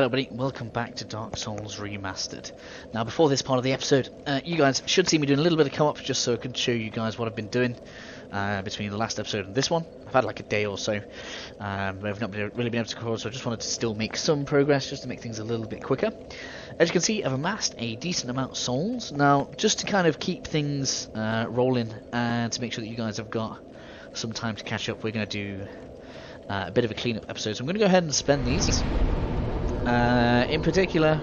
Hello everybody, welcome back to Dark Souls Remastered. Now before this part of the episode, you guys should see me doing a little bit of co-op just so I can show you guys what I've been doing between the last episode and this one. I've had like a day or so, I've not really been able to record, so I just wanted to still make some progress just to make things a little bit quicker. As you can see, I've amassed a decent amount of souls. Now just to kind of keep things rolling and to make sure that you guys have got some time to catch up, we're going to do a bit of a cleanup episode. So I'm going to go ahead and spend these. In particular,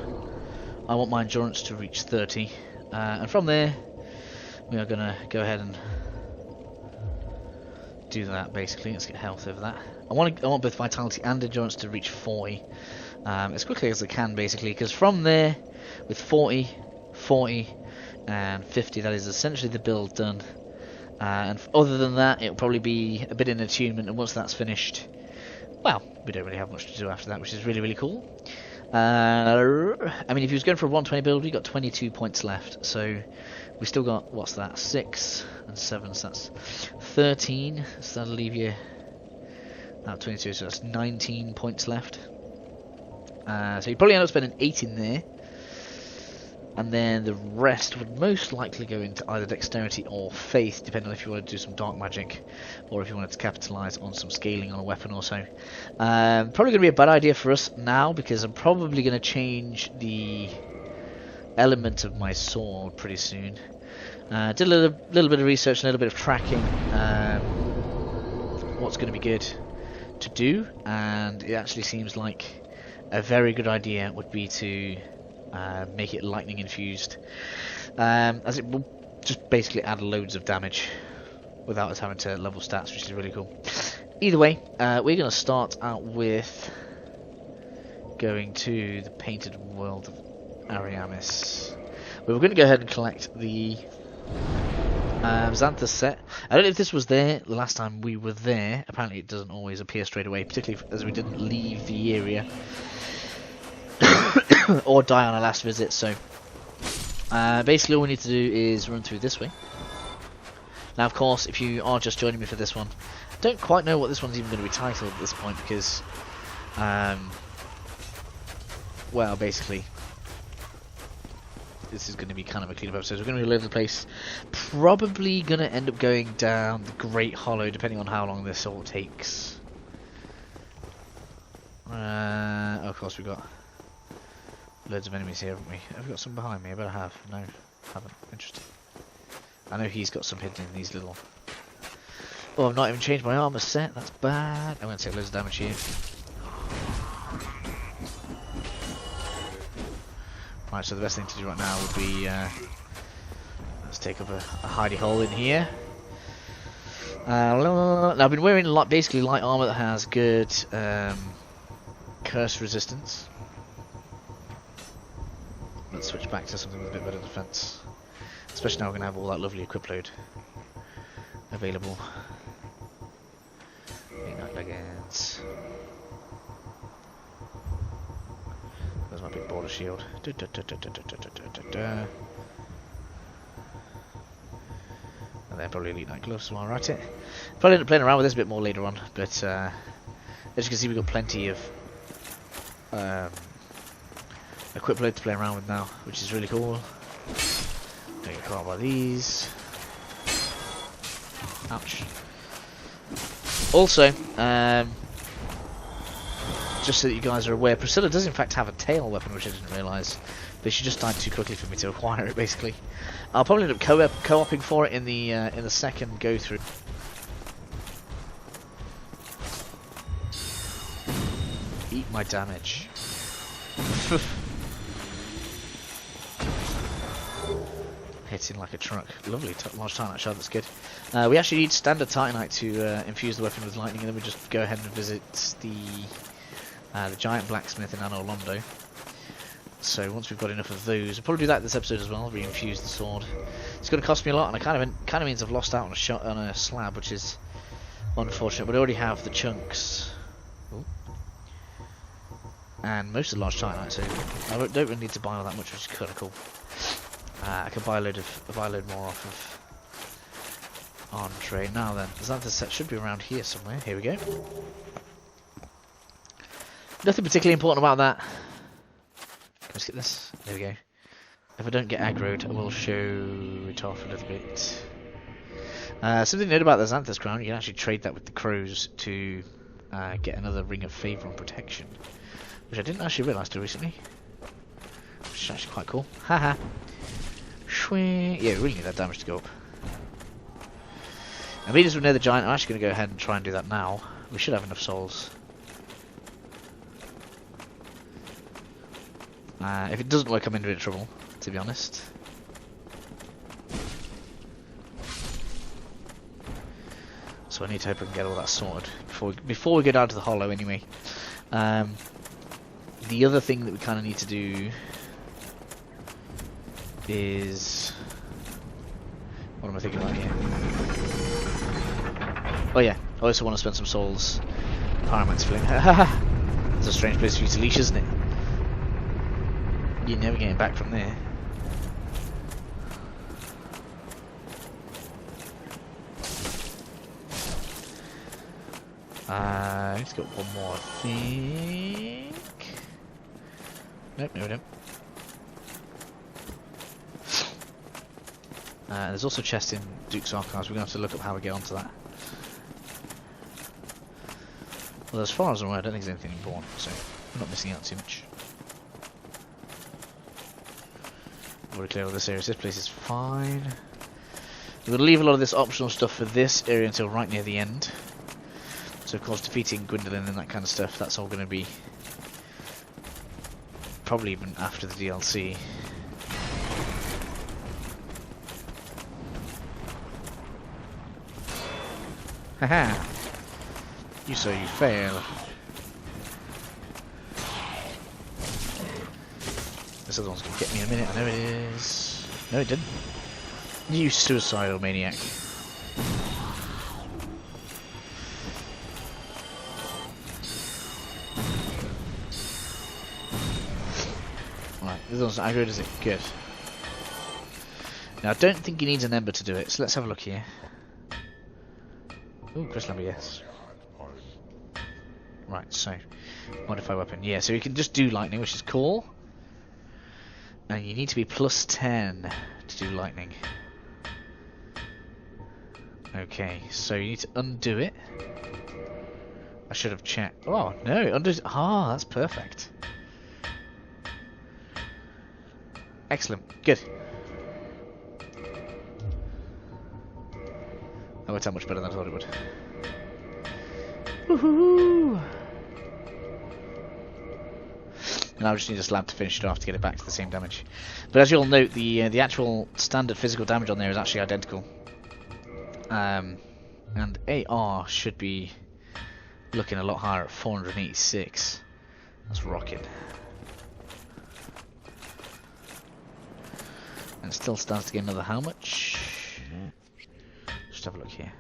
I want my endurance to reach 30, and from there we are going to go ahead and do that. Basically, let's get health over that. I want both vitality and endurance to reach 40 as quickly as I can, basically, because from there, with 40, 40, and 50, that is essentially the build done. And other than that, it'll probably be a bit in attunement, and once that's finished, well, we don't really have much to do after that, which is really, really cool. I mean, if you was going for a 120 build, we got 22 points left, so we still got, what's that, 6 and 7, so that's 13, so that'll leave you, 22, so that's 19 points left. So you probably end up spending 8 in there, and then the rest would most likely go into either dexterity or faith, depending on if you want to do some dark magic, or if you wanted to capitalise on some scaling on a weapon or so. Probably going to be a bad idea for us now, because I'm probably going to change the element of my sword pretty soon. Did a little bit of research, and a little bit of tracking, what's going to be good to do, and it actually seems like a very good idea would be to make it lightning infused, as it will just basically add loads of damage without us having to level stats, which is really cool. Either way, we're going to start out with going to the painted world of Ariamis. We were going to go ahead and collect the Xanthus set. I don't know if this was there the last time we were there. Apparently it doesn't always appear straight away, particularly as we didn't leave the area or die on our last visit. So basically all we need to do is run through this way. Now of course, if you are just joining me for this one, I don't quite know what this one's even going to be titled at this point, because well, basically this is going to be kind of a clean-up episode. We're going to be all over the place. Probably going to end up going down the Great Hollow, depending on how long this all takes. Of course, we've got loads of enemies here, haven't we? Have we got some behind me? I better have. No, haven't. Interesting. I know he's got some hidden in these little... Oh, I've not even changed my armor set. That's bad. I'm going to take loads of damage here. Right, so the best thing to do right now would be let's take up a hidey hole in here. Now I've been wearing basically light armor that has good curse resistance. Let's switch back to something with a bit better defense, especially now we're going to have all that lovely equip load available. Night leggings. There's my big border shield. And then probably elite night gloves while we're at it. Probably end up playing around with this a bit more later on, but as you can see, we've got plenty of equip load to play around with now, which is really cool. Don't get caught by these. Ouch. Also, just so that you guys are aware, Priscilla does in fact have a tail weapon, which I didn't realise, but she just died too quickly for me to acquire it, basically. I'll probably end up co-oping for it in the second go-through. Eat my damage. Hitting like a truck. Lovely large Titanite shard, that's good. We actually need standard Titanite to infuse the weapon with lightning, and then we just go ahead and visit the giant blacksmith in Anor Londo. So once we've got enough of those, we'll probably do that this episode as well, re-infuse the sword. It's going to cost me a lot, and it kind of means I've lost out on a slab, which is unfortunate, but I already have the chunks. Ooh. And most of the large Titanite, so I don't really need to buy all that much, which is kind of cool. I can buy a load more off of entree. Now then, the Xanthus set should be around here somewhere. Here we go. Nothing particularly important about that. get this. There we go. If I don't get aggroed, I will show it off a little bit. Something to note about the Xanthus crown, you can actually trade that with the crows to get another ring of favour and protection, which I didn't actually realise till recently, which is actually quite cool. Haha. Shwing. Yeah, we really need that damage to go up. And being as we know the giant, I'm actually going to go ahead and try and do that now. We should have enough souls. If it doesn't work, I'm in a bit of trouble, to be honest. So I need to hope I can get all that sorted before we go down to the hollow anyway. The other thing that we kind of need to do is... What am I thinking about here? Oh yeah, I also want to spend some souls. Pyromancer Flame. It's a strange place for you to leash, isn't it? You're never getting back from there. Let's get one more, I think. Nope, no we don't. There's also a chest in Duke's Archives. We're going to have to look up how we get onto that. Well, as far as I'm aware, I don't think there's anything important, so we're not missing out too much. I've already cleared all this area, so this place is fine. We're going to leave a lot of this optional stuff for this area until right near the end. So of course defeating Gwendolyn and that kind of stuff, that's all going to be probably even after the DLC. Haha! You say you fail. This other one's going to get me in a minute, I know it is. No it didn't. You suicidal maniac. Right, this one's not aggroed, is it? Good. Now I don't think he needs an ember to do it, so let's have a look here. Ooh, crystal ember, yes. Right, so modify weapon. Yeah, so you can just do lightning, which is cool. And you need to be plus 10 to do lightning. Okay, so you need to undo it. I should have checked. Oh, no, it undoes. Ah, that's perfect. Excellent, good. That worked out much better than I thought it would. Woohoo! And I just need a slab to finish it off to get it back to the same damage. But as you'll note, the actual standard physical damage on there is actually identical. And AR should be looking a lot higher at 486. That's rocking. And it still stands to get another how much? Just have a look here.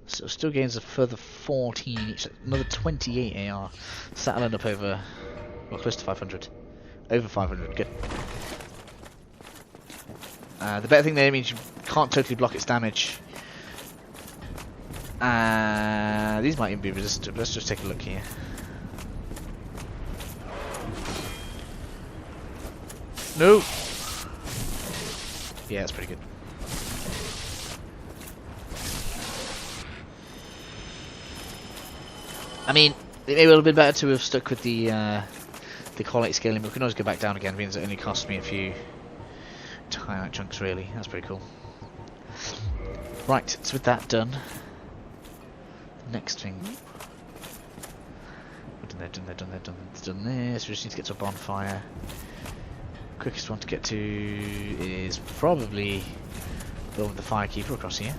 So it still gains a further 14 each, another 28 AR. So that'll end up over, well, close to 500. Over 500, good. The better thing there means you can't totally block its damage. These might even be resistant. Let's just take a look here. No! Yeah, that's pretty good. I mean, it may well have been better to have stuck with the quality scaling, but we can always go back down again, means it only cost me a few tiny chunks really. That's pretty cool. Right, so with that done, the next thing. We've done this, we just need to get to a bonfire. Quickest one to get to is probably building the firekeeper across here.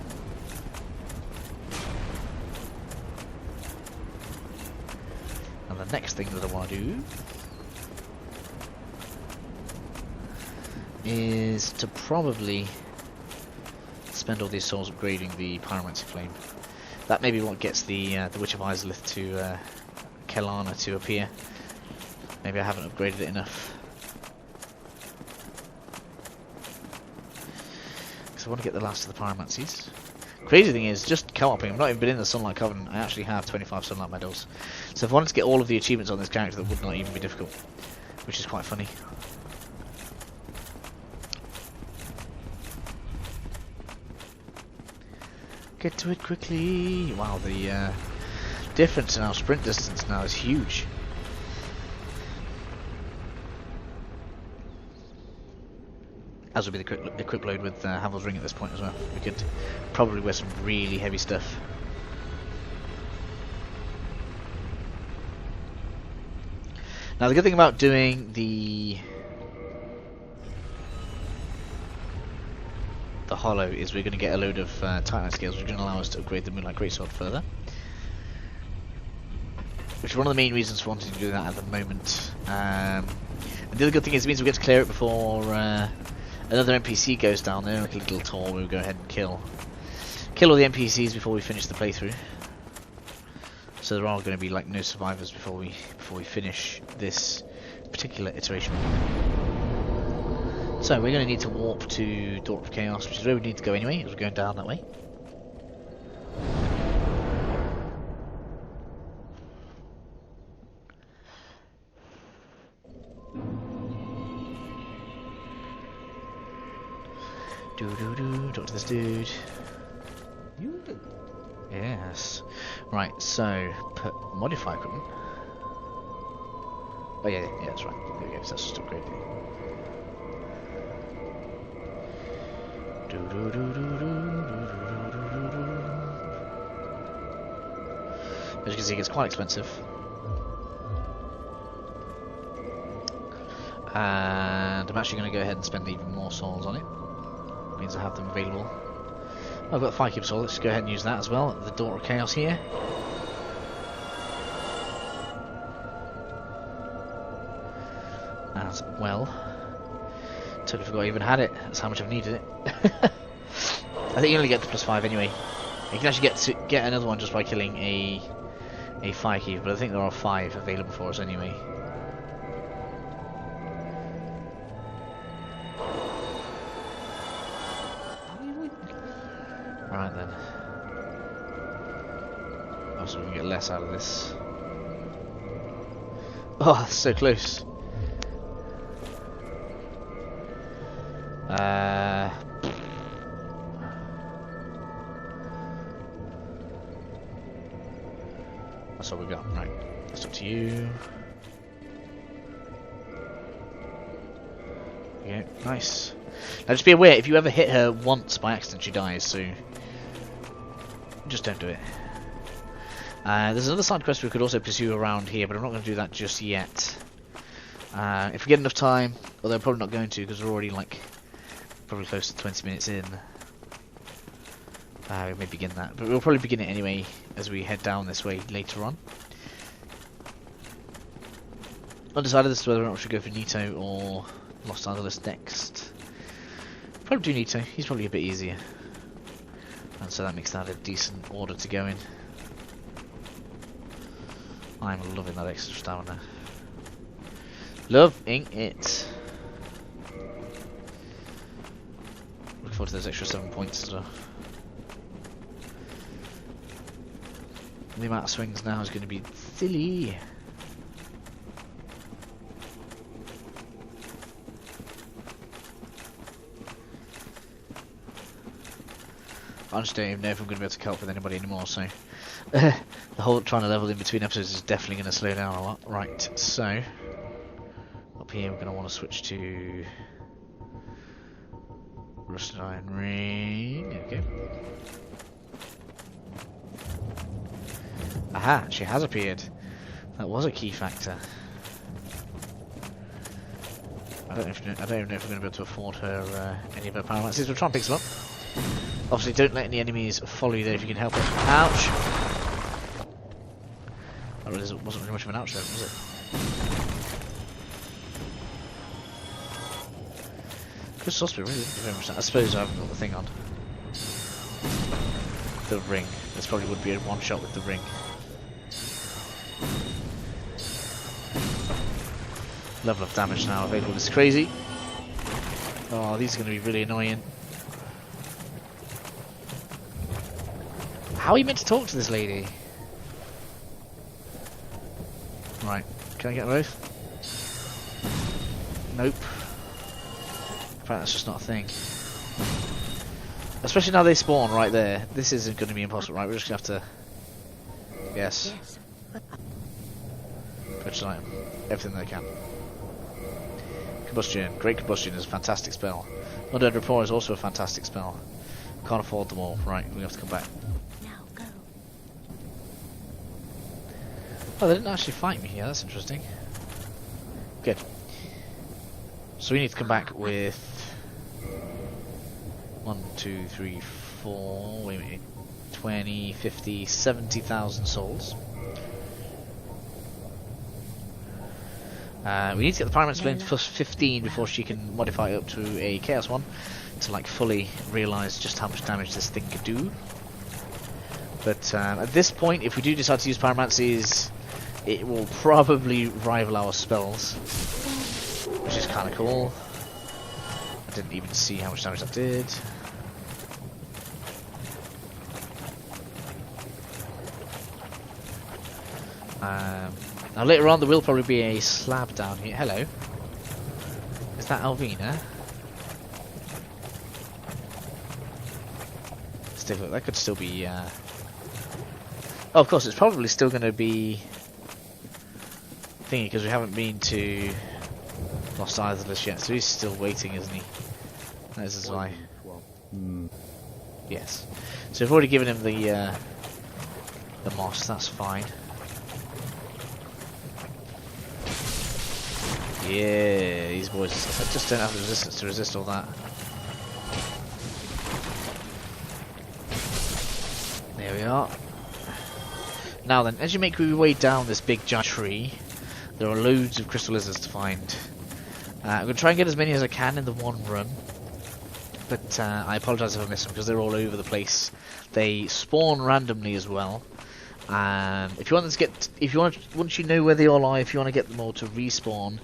And the next thing that I want to do is to probably spend all these souls upgrading the Pyromancer Flame. That may be what gets the Witch of Izalith to Kelana to appear. Maybe I haven't upgraded it enough. Because I want to get the last of the Pyromancies. Crazy thing is, just co-oping, I've not even been in the Sunlight Covenant, I actually have 25 Sunlight medals. So if I wanted to get all of the achievements on this character, that would not even be difficult, which is quite funny. Get to it quickly! Wow, the difference in our sprint distance now is huge. As would be the equip load with Havel's Ring at this point as well. We could probably wear some really heavy stuff. Now the good thing about doing the hollow is we're going to get a load of Titanite scales, which are going to allow us to upgrade the Moonlight Greatsword further. Which is one of the main reasons for wanting to do that at the moment. And the other good thing is it means we get to clear it before another NPC goes down there, like a little tour. We'll go ahead and kill all the NPCs before we finish the playthrough. So there are going to be like no survivors before we finish this particular iteration. So we're going to need to warp to Door of Chaos, which is where we need to go anyway, as we're going down that way. Talk to this dude. You do? Yes. Right, so put modify equipment. Oh yeah, that's right. There we go, so that's just upgrade. As you can see, it gets quite expensive. And I'm actually going to go ahead and spend even more souls on it. Means I have them available. I've got 5 cube soul, let's go ahead and use that as well at the Door of Chaos here. As well. Totally forgot I even had it, that's how much I've needed it. I think you only get to +5 anyway. You can actually get another one just by killing a fire cube, but I think there are 5 available for us anyway. Right then. Also, we can get less out of this. Oh, that's so close. That's all we got. Right, it's up to you. Yeah, nice. Now just be aware, if you ever hit her once by accident, she dies, so just don't do it. There's another side quest we could also pursue around here, but I'm not going to do that just yet. If we get enough time, although I'm probably not going to because we're already like probably close to 20 minutes in. We may begin that, but we'll probably begin it anyway as we head down this way later on. Undecided as to whether or not we should go for Nito or Lost Idolist next. Probably do Nito, he's probably a bit easier. And so that makes that a decent order to go in. I'm loving that extra stamina. Loving it. Look forward to those extra 7 points as well. The amount of swings now is going to be silly. I just don't even know if I'm going to be able to cope with anybody anymore, so the whole trying to level in between episodes is definitely going to slow down a lot. Right, so up here we're going to want to switch to Rusted Iron Ring. There we go. Aha, she has appeared. That was a key factor. I don't even know if we're going to be able to afford her any of her parallaxes. We'll try and pick some up. Obviously, don't let any enemies follow you there if you can help it. Ouch! That really wasn't really much of an ouch there, was it? Good sauce, really didn't do very much that. I suppose I haven't got the thing on. The ring. This probably would be a one shot with the ring. Level of damage now available is crazy. Oh, these are going to be really annoying. How are you meant to talk to this lady? Right, can I get both? Nope. Apparently that's just not a thing. Especially now they spawn right there. This isn't going to be impossible, right? We're just going to have to... Yes. Purchase an item. Everything they can. Combustion. Great Combustion is a fantastic spell. Undead Rapport is also a fantastic spell. Can't afford them all. Right, we have to come back. Oh, they didn't actually fight me here. That's interesting. Good. So we need to come back with 1, 2, 3, 4. Wait a minute. 20, 50, 70,000 souls. We need to get the Pyromancer Flame to plus 15 before she can modify it up to a Chaos one to like fully realise just how much damage this thing could do. But at this point, if we do decide to use Pyromancies, it will probably rival our spells, which is kind of cool. I didn't even see how much damage that did. Now later on there will probably be a slab down here. Hello. Is that Alvina? Let's take a look. That could still be... Oh, of course, it's probably still going to be... thingy, because we haven't been to Lost Isles yet, so he's still waiting, isn't he? That is why. Yes. So we've already given him the moss, that's fine. Yeah, these boys just don't have the resistance to resist all that. There we are. Now then, as you make your way down this big giant tree, there are loads of crystal lizards to find. I'm going to try and get as many as I can in the one run, but I apologise if I miss them because they're all over the place. They spawn randomly as well. If you want them to get, once you know where they all are, if you want to get them all to respawn,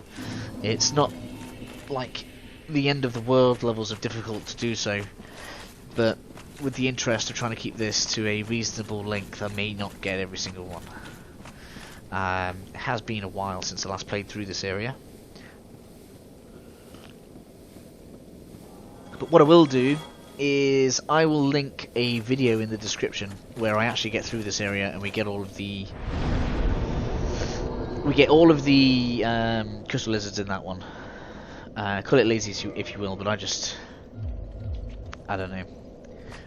it's not like the end of the world levels of difficult to do so. But with the interest of trying to keep this to a reasonable length, I may not get every single one. It has been a while since I last played through this area. But what I will do is I will link a video in the description where I actually get through this area and we get all of the crystal lizards in that one. Call it lazy if you will, but I don't know.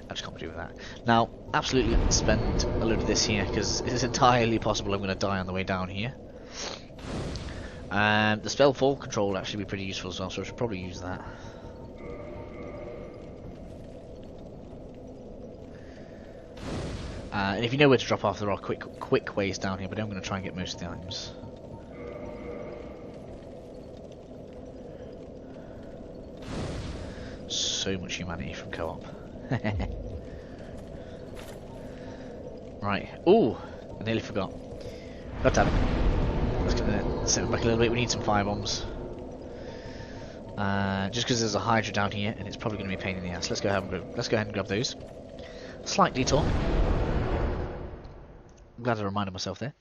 I just can't do with that. Now, absolutely spend a load of this here because it is entirely possible I'm going to die on the way down here. The spell fall control will actually be pretty useful as well, so I should probably use that. And if you know where to drop off, there are quick ways down here, but I'm going to try and get most of the items. So much humanity from co-op. Right. Ooh, I nearly forgot. God damn it. I'm just gonna set it back a little bit. We need some firebombs. Just because there's a Hydra down here, and it's probably going to be a pain in the ass. Let's go ahead and grab those. Slight detour. I'm glad I reminded myself there.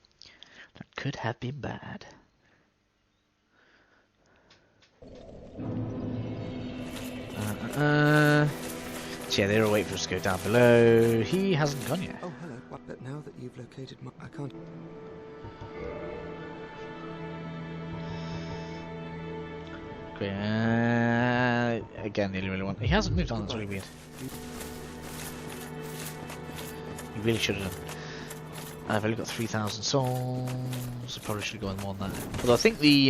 That could have been bad. So yeah, they're all waiting for us to go down below. He hasn't gone yet. Oh, hello. But now that you've located my... I can't... Okay, again, the only really one. He hasn't moved on, that's really weird. He really should have done. I've only got 3,000 souls. I probably should have gone more than that. Although I think the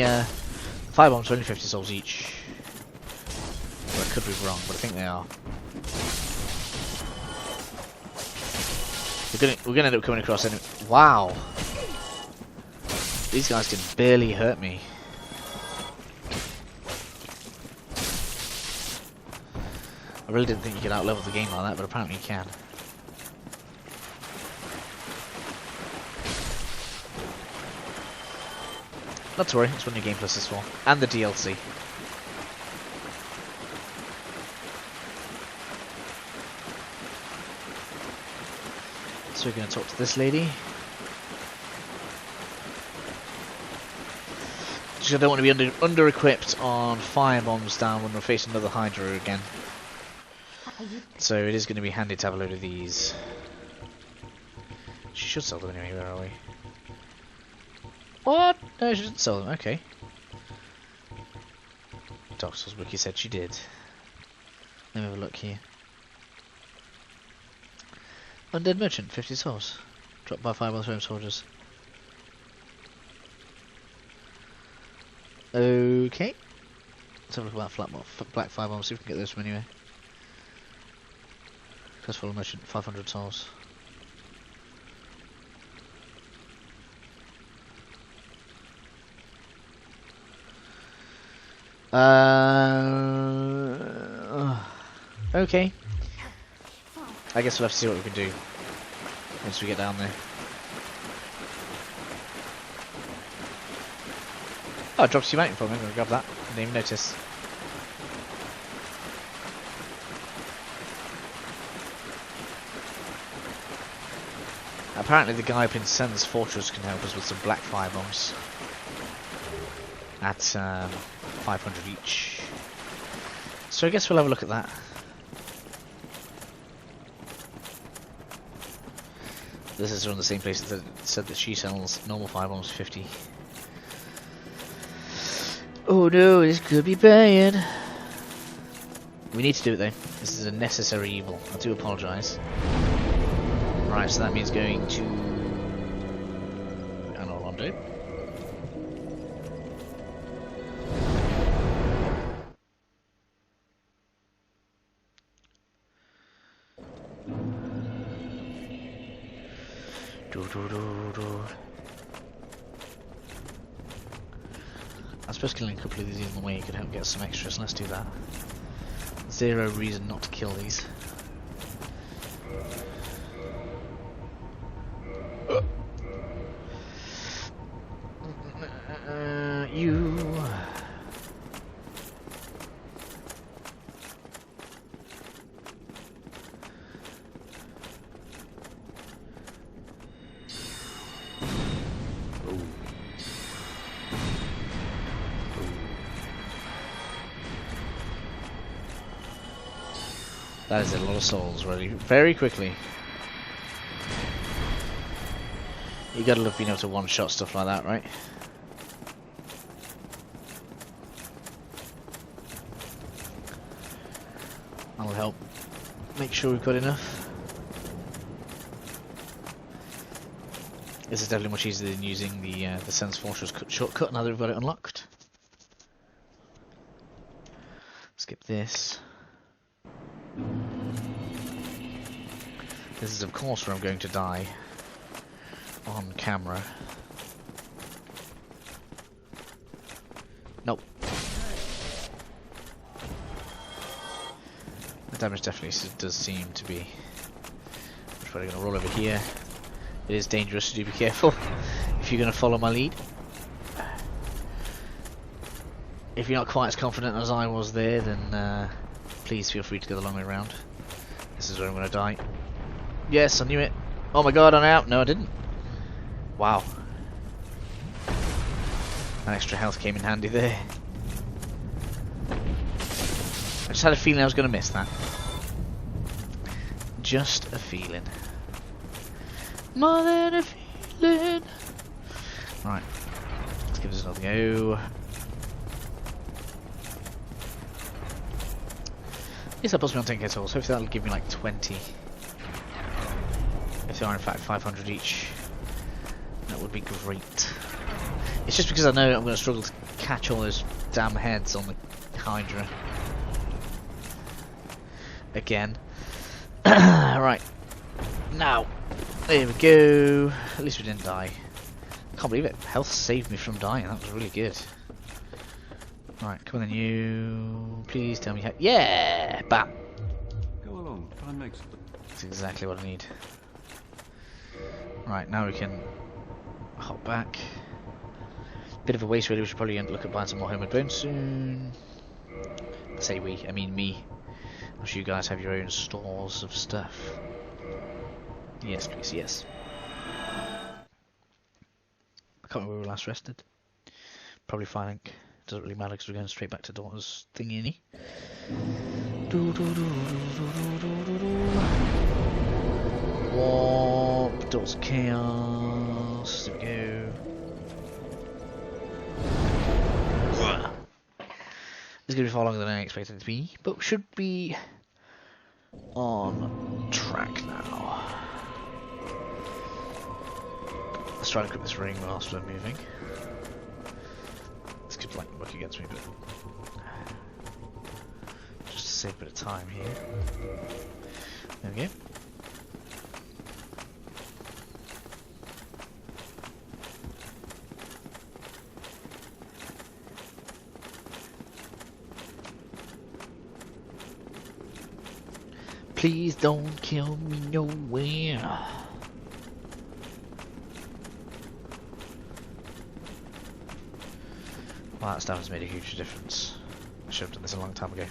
firebombs are only 50 souls each. Well, I could be wrong, but I think they are. We're gonna end up coming across any. Wow! These guys can barely hurt me. I really didn't think you could outlevel the game like that, but apparently you can. Not to worry, that's what New Game Plus is for. And the DLC. So we're going to talk to this lady. Just I don't want to be under-equipped on fire bombs down when we're facing another Hydra again. So it is going to be handy to have a load of these. She should sell them anyway, where are we? What? No, she didn't sell them, okay. Dark Souls Wiki said she did. Let me have a look here. Undead Merchant, 50 souls. Dropped by fireballs from soldiers. Okay. Let's have a look at that black firebomb, see if we can get those from anywhere. Successful Merchant, 500 souls. Okay. I guess we'll have to see what we can do once we get down there. Oh, it drops you mountain from me. I'm going to grab that. I didn't even notice. Apparently the guy up in Sen's Fortress can help us with some black firebombs. At 500 each. So I guess we'll have a look at that. This is from the same place that said that she sells normal firebombs 50. Oh no, this could be bad. We need to do it though. This is a necessary evil. I do apologise. Right, so that means going to Anorlando. I suppose killing a couple of these on the way could help get some extras. Let's do that. Zero reason not to kill these. You. That is a lot of souls ready very quickly. You gotta love being able to one-shot stuff like that, right? That'll help make sure we've got enough. This is definitely much easier than using the Sen's Fortress shortcut now that we've got it unlocked. Skip this. This is of course where I'm going to die on camera. Nope. The damage definitely does seem to be. I'm probably going to roll over here. It is dangerous, so do be careful if you're going to follow my lead. If you're not quite as confident as I was there, then please feel free to go the long way around. This is where I'm going to die. Yes, I knew it. Oh my god, I'm out. No, I didn't. Wow. That extra health came in handy there. I just had a feeling I was going to miss that. Just a feeling. More than a feeling. Right. Let's give this another go. Yes, that puts me on 10k souls. Hopefully that'll give me like 20. If they are in fact 500 each. That would be great. It's just because I know I'm going to struggle to catch all those damn heads on the Hydra. Again. Right. Now. There we go. At least we didn't die. Can't believe it. Health saved me from dying. That was really good. Right, come on then you. Please tell me how. Yeah! Bam! Go along, try and make some. That's exactly what I need. Right, now we can hop back. Bit of a waste really, we should probably look at buying some more homemade bones soon. I say we, I mean me. I'm sure you guys have your own stores of stuff. Yes, please, yes. I can't remember where we last rested. Probably fine. Doesn't really matter because we're going straight back to Daughter's thingy. Warp, Daughter's Chaos. There we go. It's going to be far longer than I expected it to be, but should be on track now. Let's try to grip this ring whilst we're moving. This could like work against me, but just to save a bit of time here. There we go. Please don't kill me nowhere. Well, that stuff has made a huge difference. I should have done this a long time ago.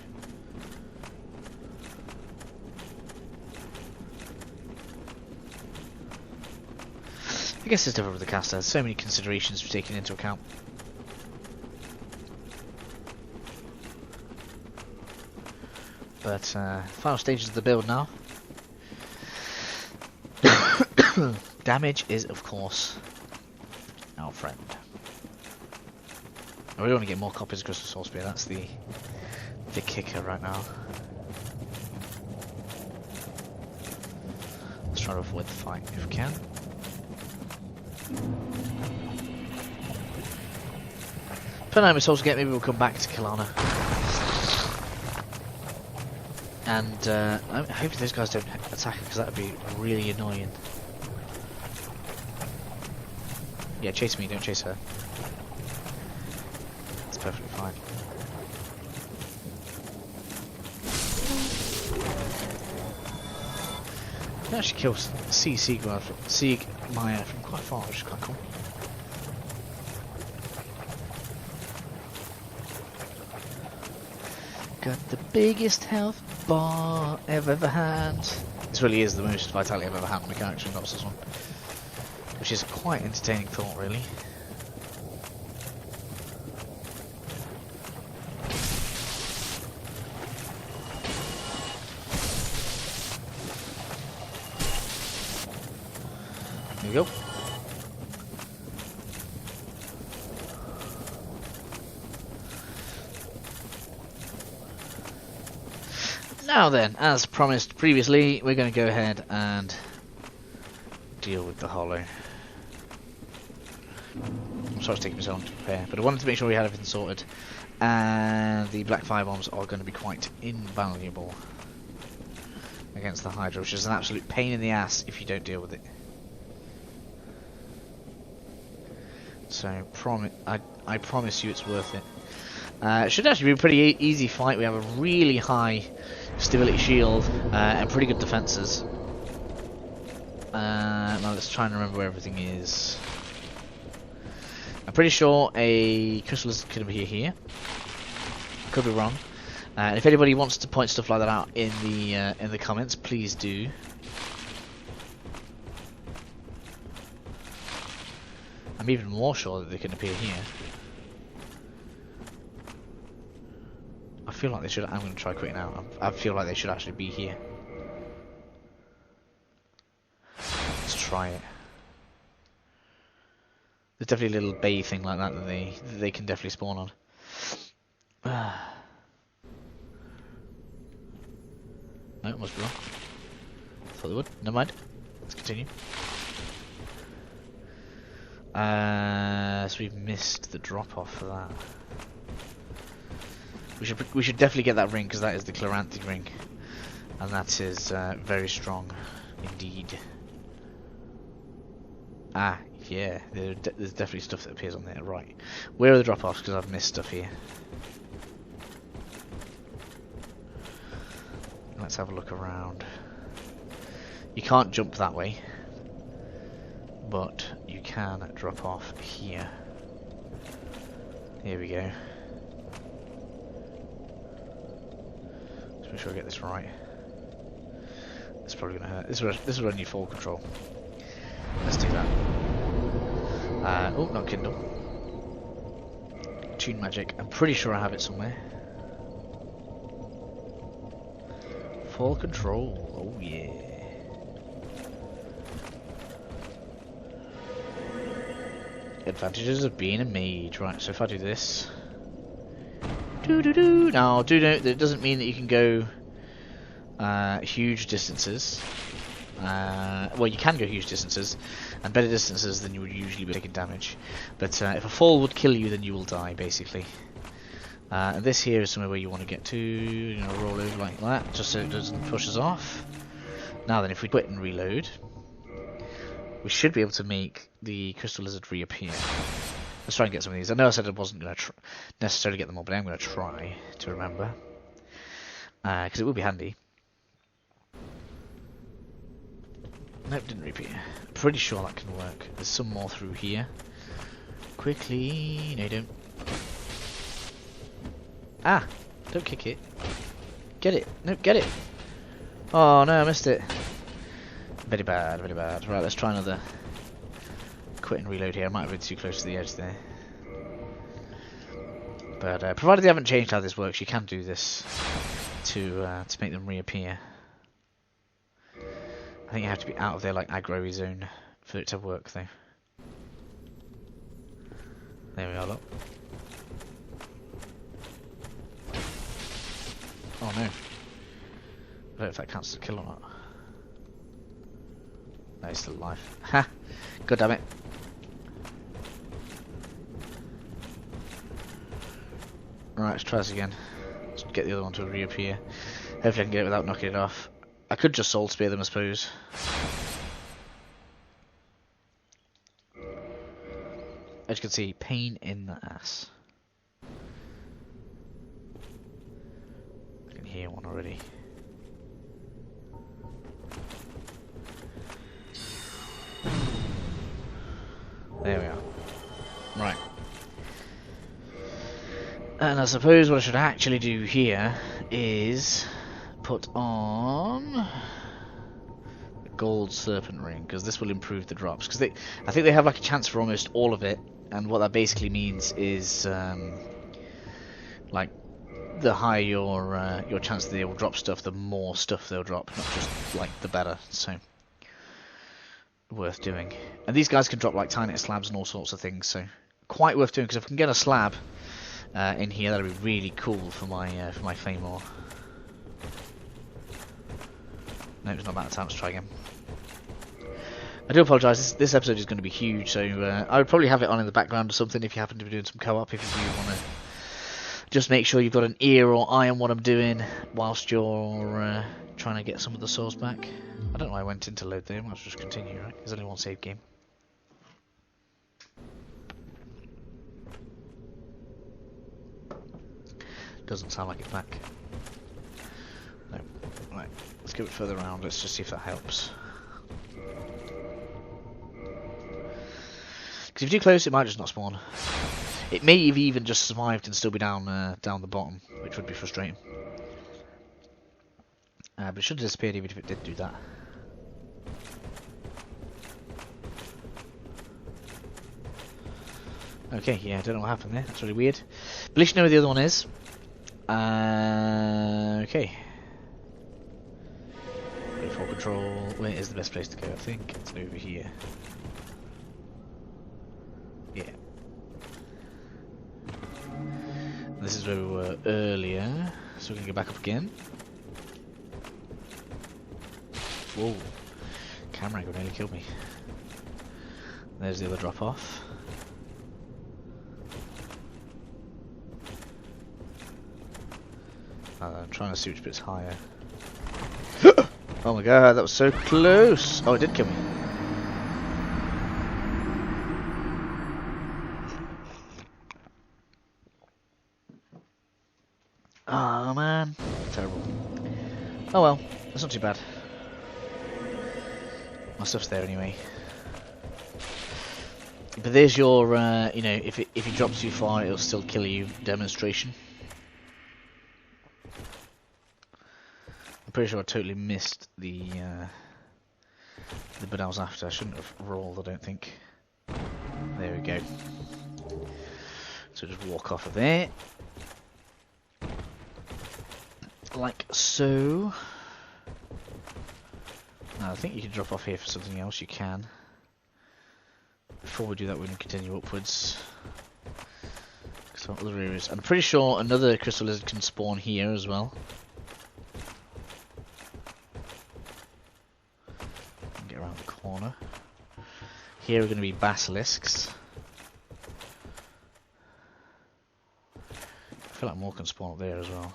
I guess it's different with the caster. There's so many considerations to be taken into account. But final stages of the build now. Damage is, of course, our friend. I really want to get more copies of Crystal Soul Spear. That's the kicker right now. Let's try to avoid the fight if we can. For now, it's also get. Maybe we'll come back to Kilana. And I hope those guys don't attack her because that would be really annoying. Yeah, chase me, don't chase her. That's perfectly fine. You can actually kill Siegmeier from quite far, which is quite cool. Got the biggest health bar I've ever had. This really is the most vitality I've ever had on my character in Noctis one. Which is a quite entertaining thought, really. There we go. Now then, as promised previously, we're going to go ahead and deal with the Hollow. I'm sorry it's taking me so long to prepare, but I wanted to make sure we had everything sorted. And the black fire bombs are going to be quite invaluable against the Hydra, which is an absolute pain in the ass if you don't deal with it. So I promise you it's worth it. It should actually be a pretty easy fight. We have a really high stability shield and pretty good defenses. Now let's try and remember where everything is. I'm pretty sure a crystal is going to be here. Could be wrong. And if anybody wants to point stuff like that out in the comments, please do. I'm even more sure that they can appear here. I feel like they should. I'm going to try quitting out. I feel like they should actually be here. Let's try it. There's definitely a little bay thing like that they can definitely spawn on. No, it must be wrong. Thought they would. Never mind. Let's continue. So we've missed the drop off for that. We should definitely get that ring because that is the Chloranthe ring, and that is very strong indeed. Ah, yeah. There's definitely stuff that appears on there. Right. Where are the drop offs? Because I've missed stuff here. Let's have a look around. You can't jump that way, but you can drop off here. Here we go. Let's make sure I get this right. It's probably gonna hurt. This will run you full control. Let's do that. Oh, not Kindle. Tune magic. I'm pretty sure I have it somewhere. Full control. Oh yeah. Advantages of being a mage. Right, so if I do this. Now, that doesn't mean that you can go huge distances. Well, you can go huge distances, and better distances than you would usually be taking damage. But if a fall would kill you, then you will die, basically. And this here is somewhere where you want to get to. You know, roll over like that, just so it doesn't push us off. Now then, if we quit and reload, we should be able to make the crystal lizard reappear. Let's try and get some of these. I know I said I wasn't going to necessarily get them all, but I'm going to try to remember. Because it will be handy. Nope, didn't reappear. Pretty sure that can work. There's some more through here. Quickly. No, don't. Ah! Don't kick it. Get it. Nope, get it. Oh no, I missed it. Very bad, very bad. Right, let's try another. Quit and reload here. I might have been too close to the edge there. But provided they haven't changed how this works, you can do this to make them reappear. I think you have to be out of their like aggro zone for it to work though. There we are, look. Oh no. I don't know if that counts as a kill or not. No, he's still alive. Ha! God damn it. Right, let's try this again. Let's get the other one to reappear. Hopefully I can get it without knocking it off. I could just soul spear them, I suppose. As you can see, pain in the ass. I can hear one already. There we are. Right. And I suppose what I should actually do here is put on the gold serpent ring, because this will improve the drops. Because I think they have like a chance for almost all of it, and what that basically means is like the higher your chance that they will drop stuff, the more stuff they'll drop, not just like the better. So worth doing. And these guys can drop like tiny slabs and all sorts of things, so quite worth doing. Because if I can get a slab in here, that'd be really cool for my claymore. No, it's not about time. Let's try again. I do apologise. This episode is going to be huge, so I would probably have it on in the background or something if you happen to be doing some co-op. If you do want to just make sure you've got an ear or eye on what I'm doing whilst you're trying to get some of the souls back. I don't know why I went into load there. I might just continue, right? There's only one save game. Doesn't sound like it's back. No. Right. Let's go a bit further around. Let's just see if that helps. Because if you're too close, it might just not spawn. It may have even just survived and still be down the bottom, which would be frustrating. But it should have disappeared even if it did do that. Okay, yeah, I don't know what happened there. That's really weird. But at least you know where the other one is. Okay. Full control. Where is the best place to go? I think it's over here. Yeah. This is where we were earlier. So we can go back up again. Whoa. Camera angle nearly killed me. There's the other drop off. I'm trying to see which bit's higher. Oh my god, that was so close! Oh, it did kill me. Oh man, terrible. Oh well, that's not too bad. My stuff's there anyway. But there's your, you know, if you drop too far, it'll still kill you demonstration. pretty sure I totally missed the bit I was after. I shouldn't have rolled, I don't think. There we go. So just walk off of there. Like so. Now, I think you can drop off here for something else, you can. Before we do that, we're going to continue upwards. So other areas. I'm pretty sure another crystal lizard can spawn here as well. Get around the corner. Here are going to be basilisks. I feel like more can spawn up there as well.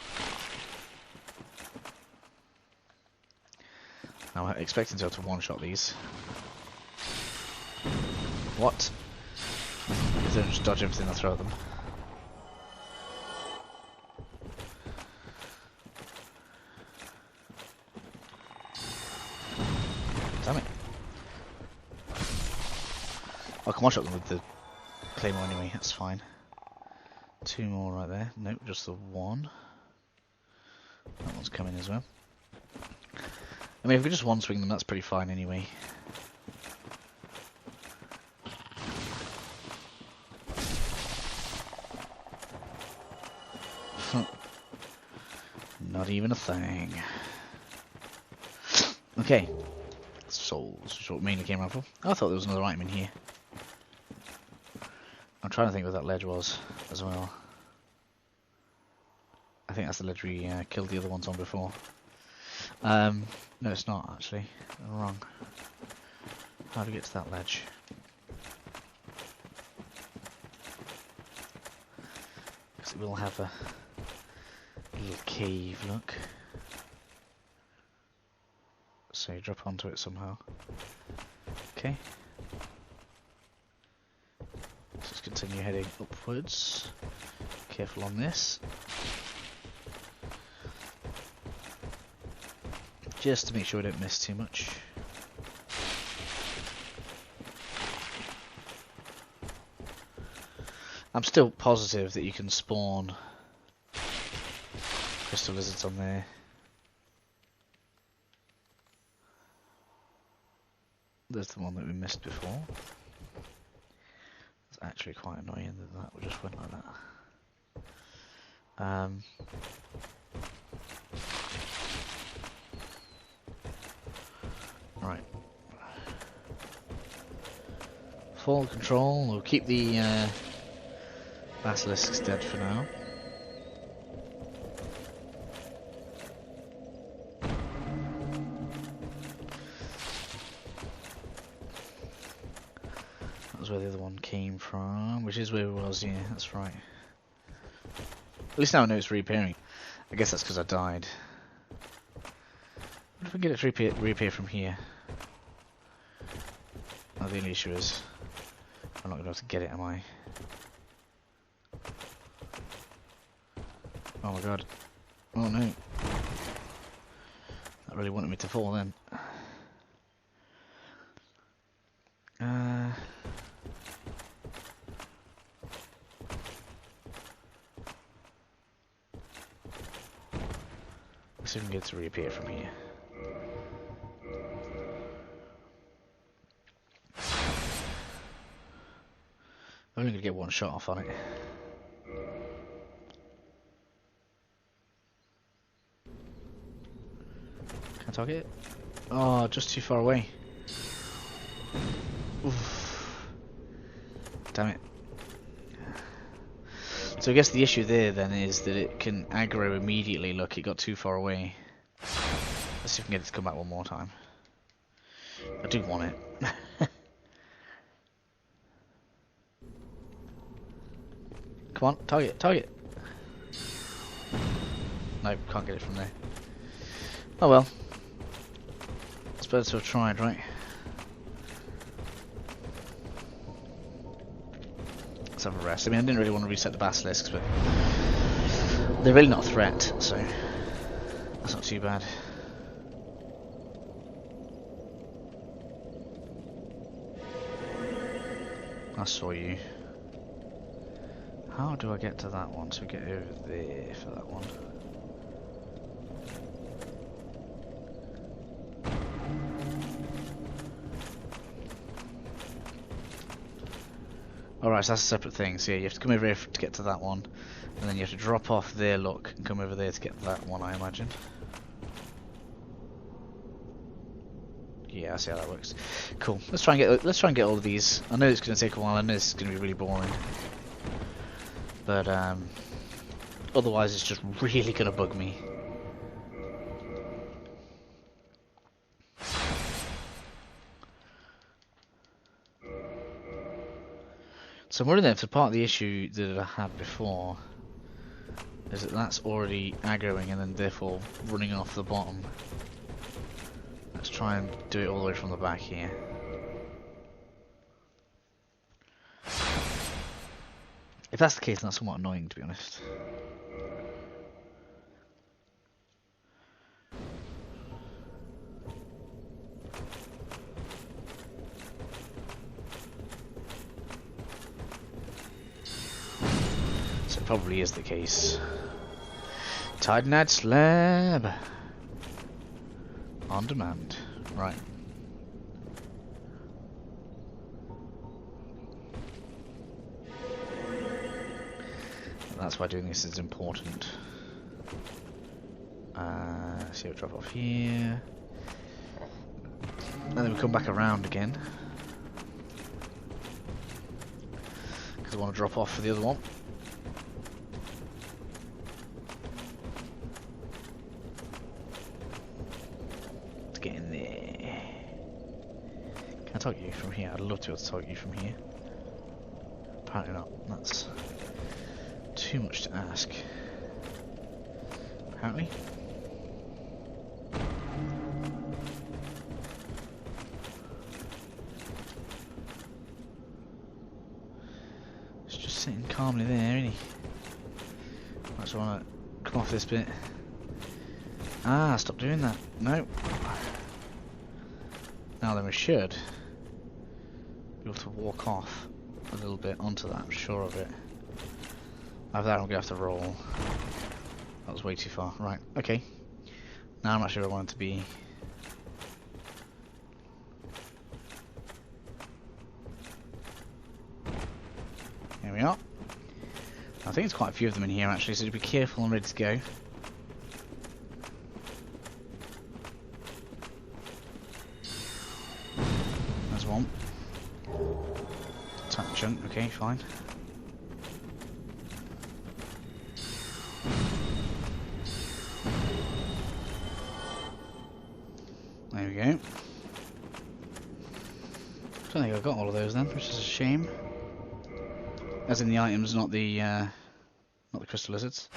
I'm expecting to be able to one-shot these. What? If they don't just dodge everything I throw at them. Damn it. I can one-shot them with the claymore anyway, that's fine. 2 more right there. Nope, just the 1. That one's coming as well. I mean, if we just one-swing them, that's pretty fine anyway. Not even a thing. Okay. Souls, which is what mainly came around for. I thought there was another item in here. I'm trying to think what that ledge was as well. I think that's the ledge we killed the other ones on before. No, it's not actually. I'm wrong. How do we get to that ledge? Because it will have a little cave look. So you drop onto it somehow. Okay. Let's just continue heading upwards. Careful on this. Just to make sure we don't miss too much. I'm still positive that you can spawn crystal lizards on there. There's the one that we missed before. It's actually quite annoying that that just went like that. Right. Full control. We'll keep the basilisks dead for now. That was where the other one came from, which is where it was, yeah, that's right. At least now I know it's reappearing. I guess that's because I died. What if we get it to reappear from here? Oh, the only issue is I'm not going to be able to get it, am I? Oh my god. Oh no. That really wanted me to fall then. Let's see if we can get it to reappear from here. I'm only going to get one shot off on it. Can I target it? Oh, just too far away. Oof. Damn it. So I guess the issue there then is that it can aggro immediately. Look, it got too far away. Let's see if we can get it to come back one more time. I do want it. Come on, target, target. Nope, can't get it from there. Oh well. It's better to have tried, right? Let's have a rest. I mean, I didn't really want to reset the basilisks, but they're really not a threat, so that's not too bad. I saw you. How do I get to that one? So get over there for that one. Alright, so that's a separate thing. So yeah, you have to come over here to get to that one. And then you have to drop off there, look, and come over there to get that one, I imagine. Yeah, I see how that works. Cool. Let's try and get all of these. I know it's going to take a while. I know it's going to be really boring. But otherwise, it's just really going to bug me. So I'm wondering if part of the issue that I had before is that that's already aggroing and then therefore running off the bottom. Let's try and do it all the way from the back here. If that's the case, that's somewhat annoying, to be honest. So it probably is the case. Titanite slab! On demand. Right. That's why doing this is important. So we'll drop off here. And then we come back around again. Because I want to drop off for the other one. Let's get in there. Can I talk to you from here? I'd love to be able to talk to you from here. Apparently not. That's too much to ask. Apparently. He's just sitting calmly there, isn't he? I just want to come off this bit. Ah, stop doing that. No. Now then we should be able to walk off a little bit onto that, I'm sure of it. After that I'm going to have to roll. That was way too far. Right, okay. Now I'm actually where I want it to be. Here we are. I think there's quite a few of them in here actually, so be careful and ready to go. There's one. Tangent, okay, fine. There we go. I don't think I got all of those then, which is a shame. As in the items, not the crystal lizards.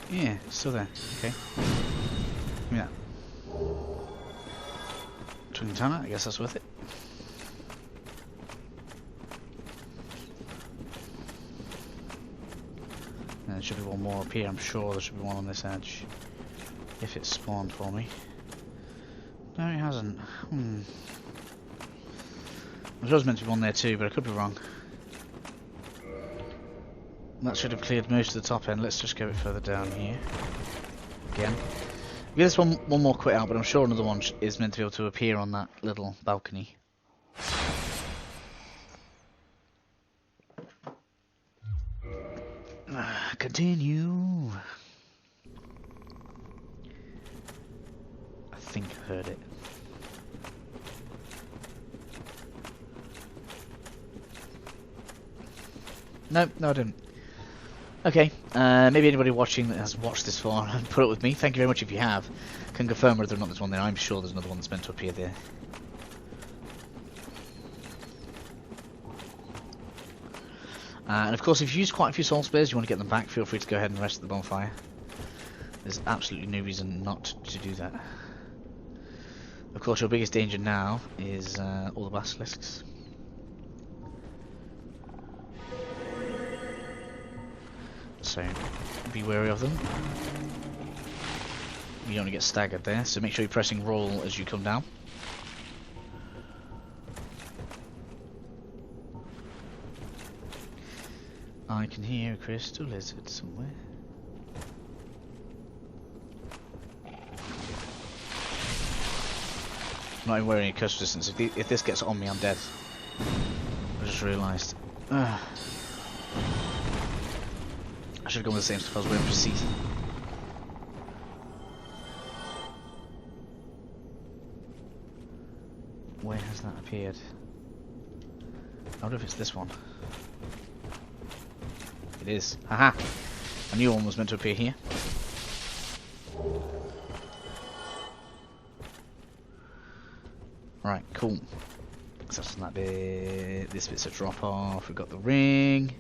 Yeah, still there. Okay. Give me that. Twin Tanner, I guess that's worth it. There should be one more up here, I'm sure there should be one on this edge. If it's spawned for me. No, it hasn't. I'm sure there's meant to be one there too, but I could be wrong. That should have cleared most of the top end. Let's just go a bit further down here. Again. Give this one more quit out, but I'm sure another one is meant to be able to appear on that little balcony. Continue. I think I heard it. No, I didn't. Okay, maybe anybody watching that has watched this far and put up with me, thank you very much if you have. Can confirm whether or not there's one there. I'm sure there's another one that's meant to appear there. And of course, if you use quite a few soul spares, you want to get them back, feel free to go ahead and rest at the bonfire. There's absolutely no reason not to do that. Of course, your biggest danger now is all the basilisks. So, be wary of them. You don't want to get staggered there, so make sure you're pressing roll as you come down. I can hear a crystal lizard somewhere. I'm not even wearing any curse resistance. If this gets on me, I'm dead. I just realised. I should have gone with the same stuff I was wearing for Seath. Where has that appeared? I wonder if it's this one. It is. Haha! A new one was meant to appear here. Right, cool. So that's that bit. This bit's a drop off. We've got the ring.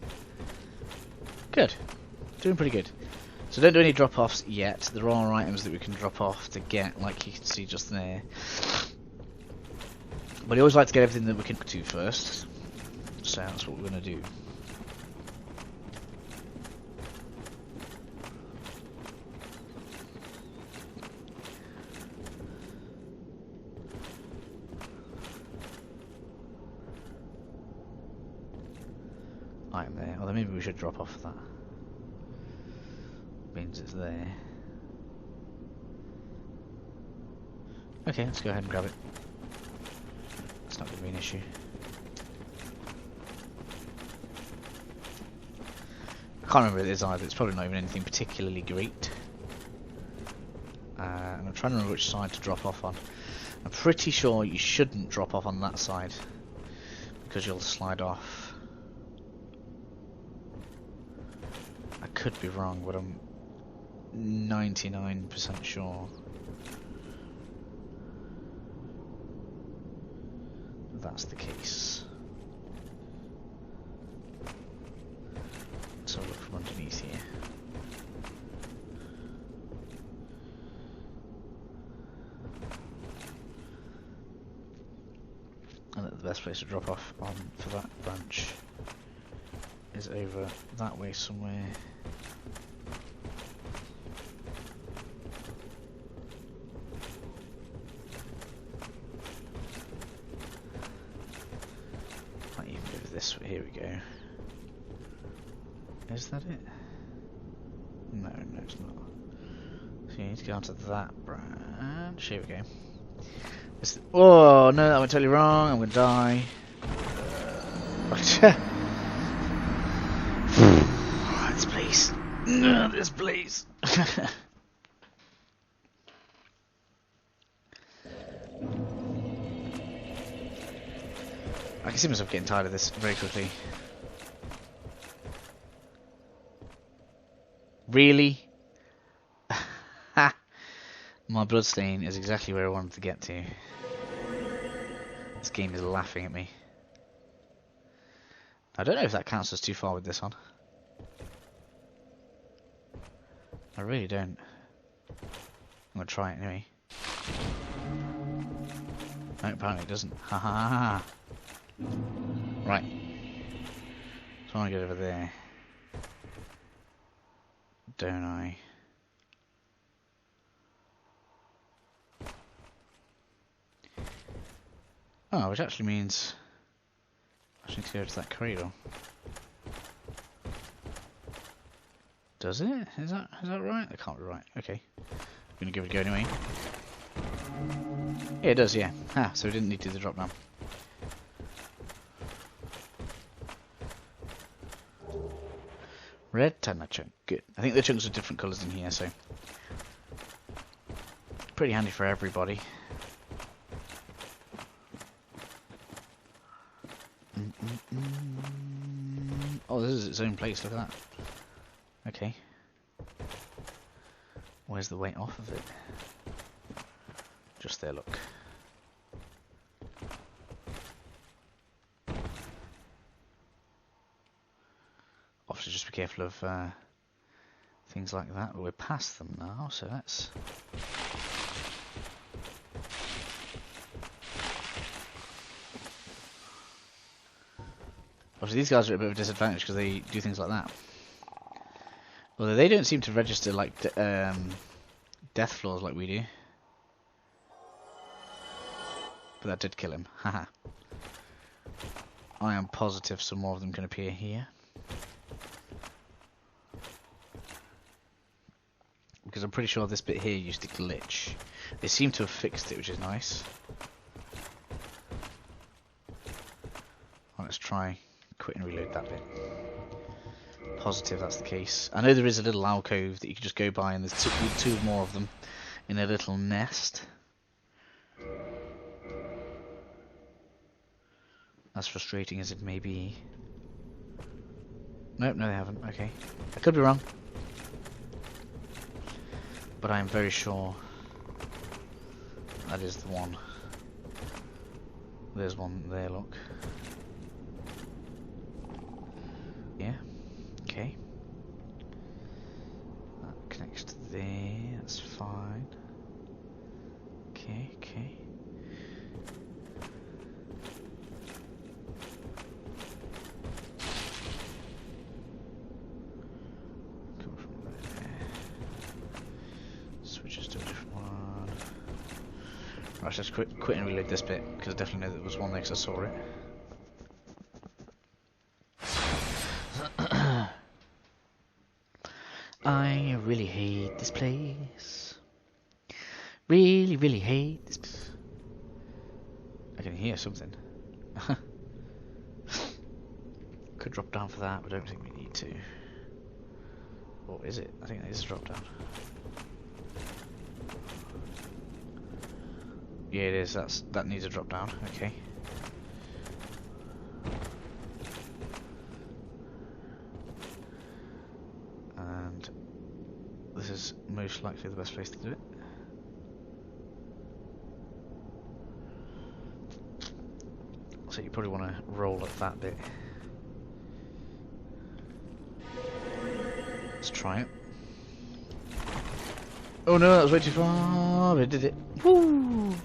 Good. Doing pretty good. So don't do any drop offs yet. There are items that we can drop off to get, like you can see just there. But I always like to get everything that we can do first. So that's what we're going to do. Item there. Although maybe we should drop off that. Means it's there. Okay, let's go ahead and grab it. It's not going to be an issue. I can't remember what it is either. It's probably not even anything particularly great. And I'm trying to remember which side to drop off on. I'm pretty sure you shouldn't drop off on that side because you'll slide off. I could be wrong, but I'm 99% sure that's the case. So look from underneath here. And the best place to drop off on for that branch is over that way somewhere. Might even go this way. Here we go. Is that it? No, no, it's not. So you need to go onto that branch. Here we go. Oh no, that went totally wrong. I'm gonna die. This place. No, this place. I can see myself getting tired of this very quickly. Really? Ha! My bloodstain is exactly where I wanted to get to. This game is laughing at me. I don't know if that counts as too far with this on. I really don't. I'm gonna try it anyway. No, apparently it doesn't. Ha ha ha ha. Right. So I want to get over there. Don't I? Oh, which actually means I need to go to that corridor. Does it? Is that right? That can't be right. Okay. I'm gonna give it a go anyway. Yeah, it does, yeah. Ah, so we didn't need to do the drop down. Red Tana chunk. Good. I think the chunks are different colours in here, so pretty handy for everybody. Oh, this is its own place. Look at that. Okay. Where's the weight off of it? Just there, look. Obviously, just be careful of things like that. But we're past them now, so that's. Obviously, these guys are at a bit of a disadvantage because they do things like that. Although they don't seem to register like death floors like we do. But that did kill him. Haha. I am positive some more of them can appear here. Because I'm pretty sure this bit here used to glitch. They seem to have fixed it, which is nice. let's try quit and reload that bit. Positive that's the case. I know there is a little alcove that you can just go by, and there's two more of them in a little nest. As frustrating as it may be. Nope, no they haven't. Okay. I could be wrong. But I'm very sure that is the one. There's one there, look. Yeah. Okay. That connects to there, that's fine. Okay, okay. Come from there. Switches to a different one. Right, let's quit and reload this bit, because I definitely know there was one there because I saw it. I really hate this place. Really, really hate this place. I can hear something. Could drop down for that, but I don't think we need to. Or is it? I think that is a drop down. Yeah, it is. That needs a drop down. Okay. And this is most likely the best place to do it. So you probably want to roll at that bit. Let's try it. Oh no, that was way too far. We did it. Woo!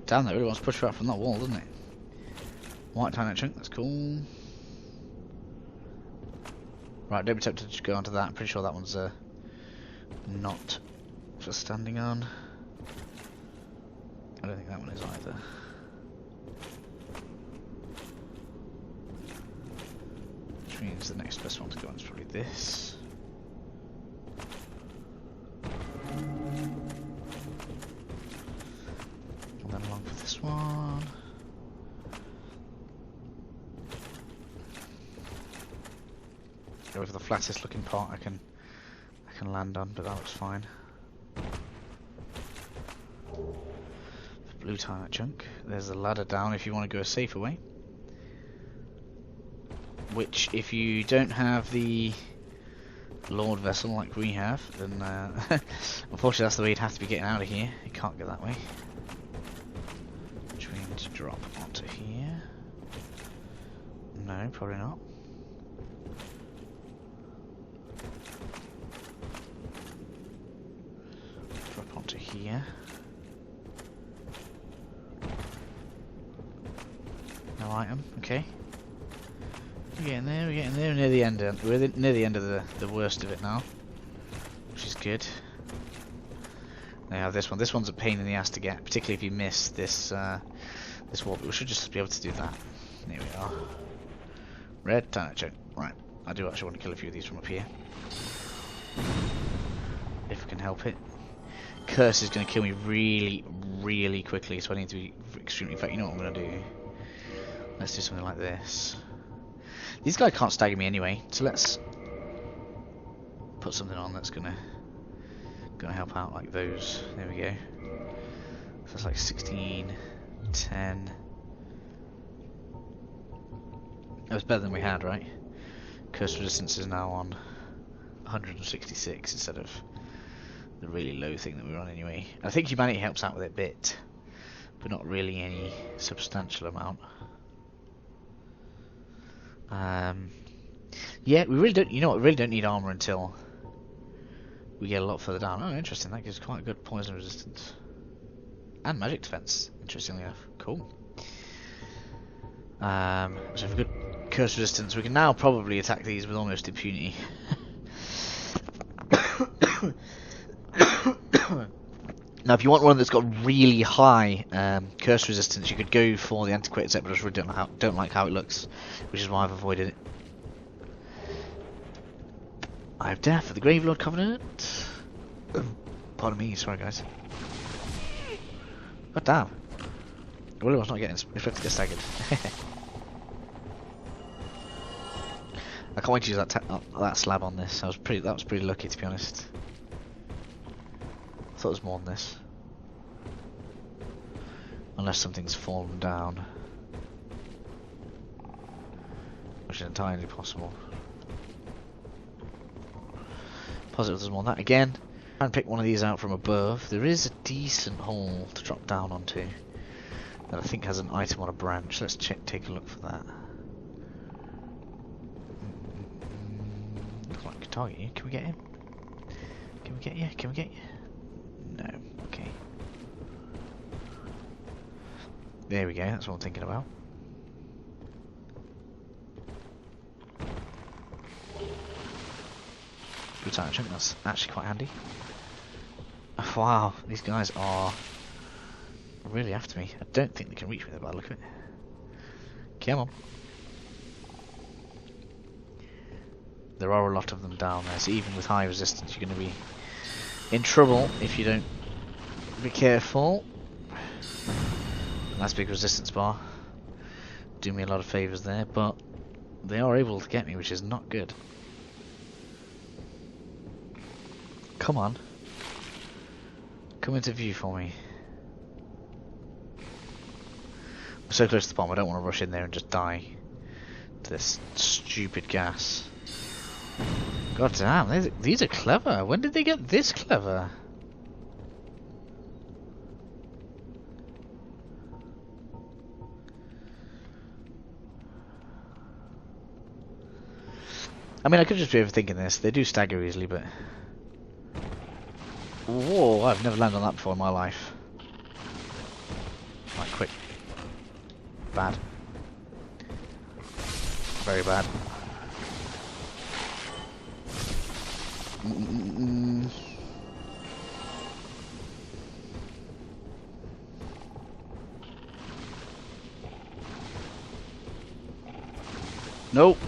Damn, that really wants to push right from that wall, doesn't it? White tiny chunk, that's cool. Right, don't be tempted to just go onto that. I'm pretty sure that one's not for standing on. I don't think that one is either. Which means the next best one to go on is probably this. And then along for this one. Go for the flattest looking part I can land on, but that looks fine. Blue tile chunk. There's a ladder down if you want to go a safer way. Which, if you don't have the Lord vessel like we have, then unfortunately that's the way you'd have to be getting out of here. You can't get that way. Which we need to drop onto here. No, probably not. Drop onto here. No item, okay. We're getting there, we're near the end. We're near the end of the worst of it now, which is good. Now this one. This one's a pain in the ass to get, particularly if you miss this this wall. But we should just be able to do that. Here we are. Red tiny chunk. Right. I do actually want to kill a few of these from up here, if we can help it. Curse is going to kill me really, really quickly, so I need to be extremely. In fact, you know what I'm going to do? Let's do something like this. These guys can't stagger me anyway, so let's put something on that's gonna help out, like those. There we go. So it's like 16, 10. That was better than we had, right? Curse resistance is now on 166 instead of the really low thing that we were on anyway. I think humanity helps out with it a bit, but not really any substantial amount. Yeah, we really don't. You know what? We really don't need armor until we get a lot further down. Oh, interesting. That gives quite a good poison resistance and magic defense. Interestingly enough, cool. So if we've got curse resistance, we can now probably attack these with almost impunity. Now, if you want one that's got really high curse resistance, you could go for the antiquated set, but I just really don't like how it looks, which is why I've avoided it. I have death for the Gravelord Covenant. Pardon me, sorry guys. God damn. I really was not getting expected to get staggered. I can't wait to use that slab on this. That was pretty lucky, to be honest. I thought it was more than this. Unless something's fallen down. Which is entirely possible. Positive there's more than that. Again, try and pick one of these out from above. There is a decent hole to drop down onto that I think has an item on a branch. Let's take a look for that. Looks like I can target you. Can we get him? Can we get you? Can we get you? No. Okay. There we go. That's what I'm thinking about. Blue Titan chunk, that's actually quite handy. Oh, wow, these guys are really after me. I don't think they can reach me by the look of it. Come on. There are a lot of them down there, so even with high resistance you're going to be in trouble if you don't be careful. Nice big resistance bar. Do me a lot of favours there, but they are able to get me, which is not good. Come on. Come into view for me. We're so close to the bottom, I don't want to rush in there and just die to this stupid gas. God damn, these are clever. When did they get this clever? I mean, I could just be overthinking this. They do stagger easily, but... Whoa, I've never landed on that before in my life. Right, quick. Bad. Very bad. Nope.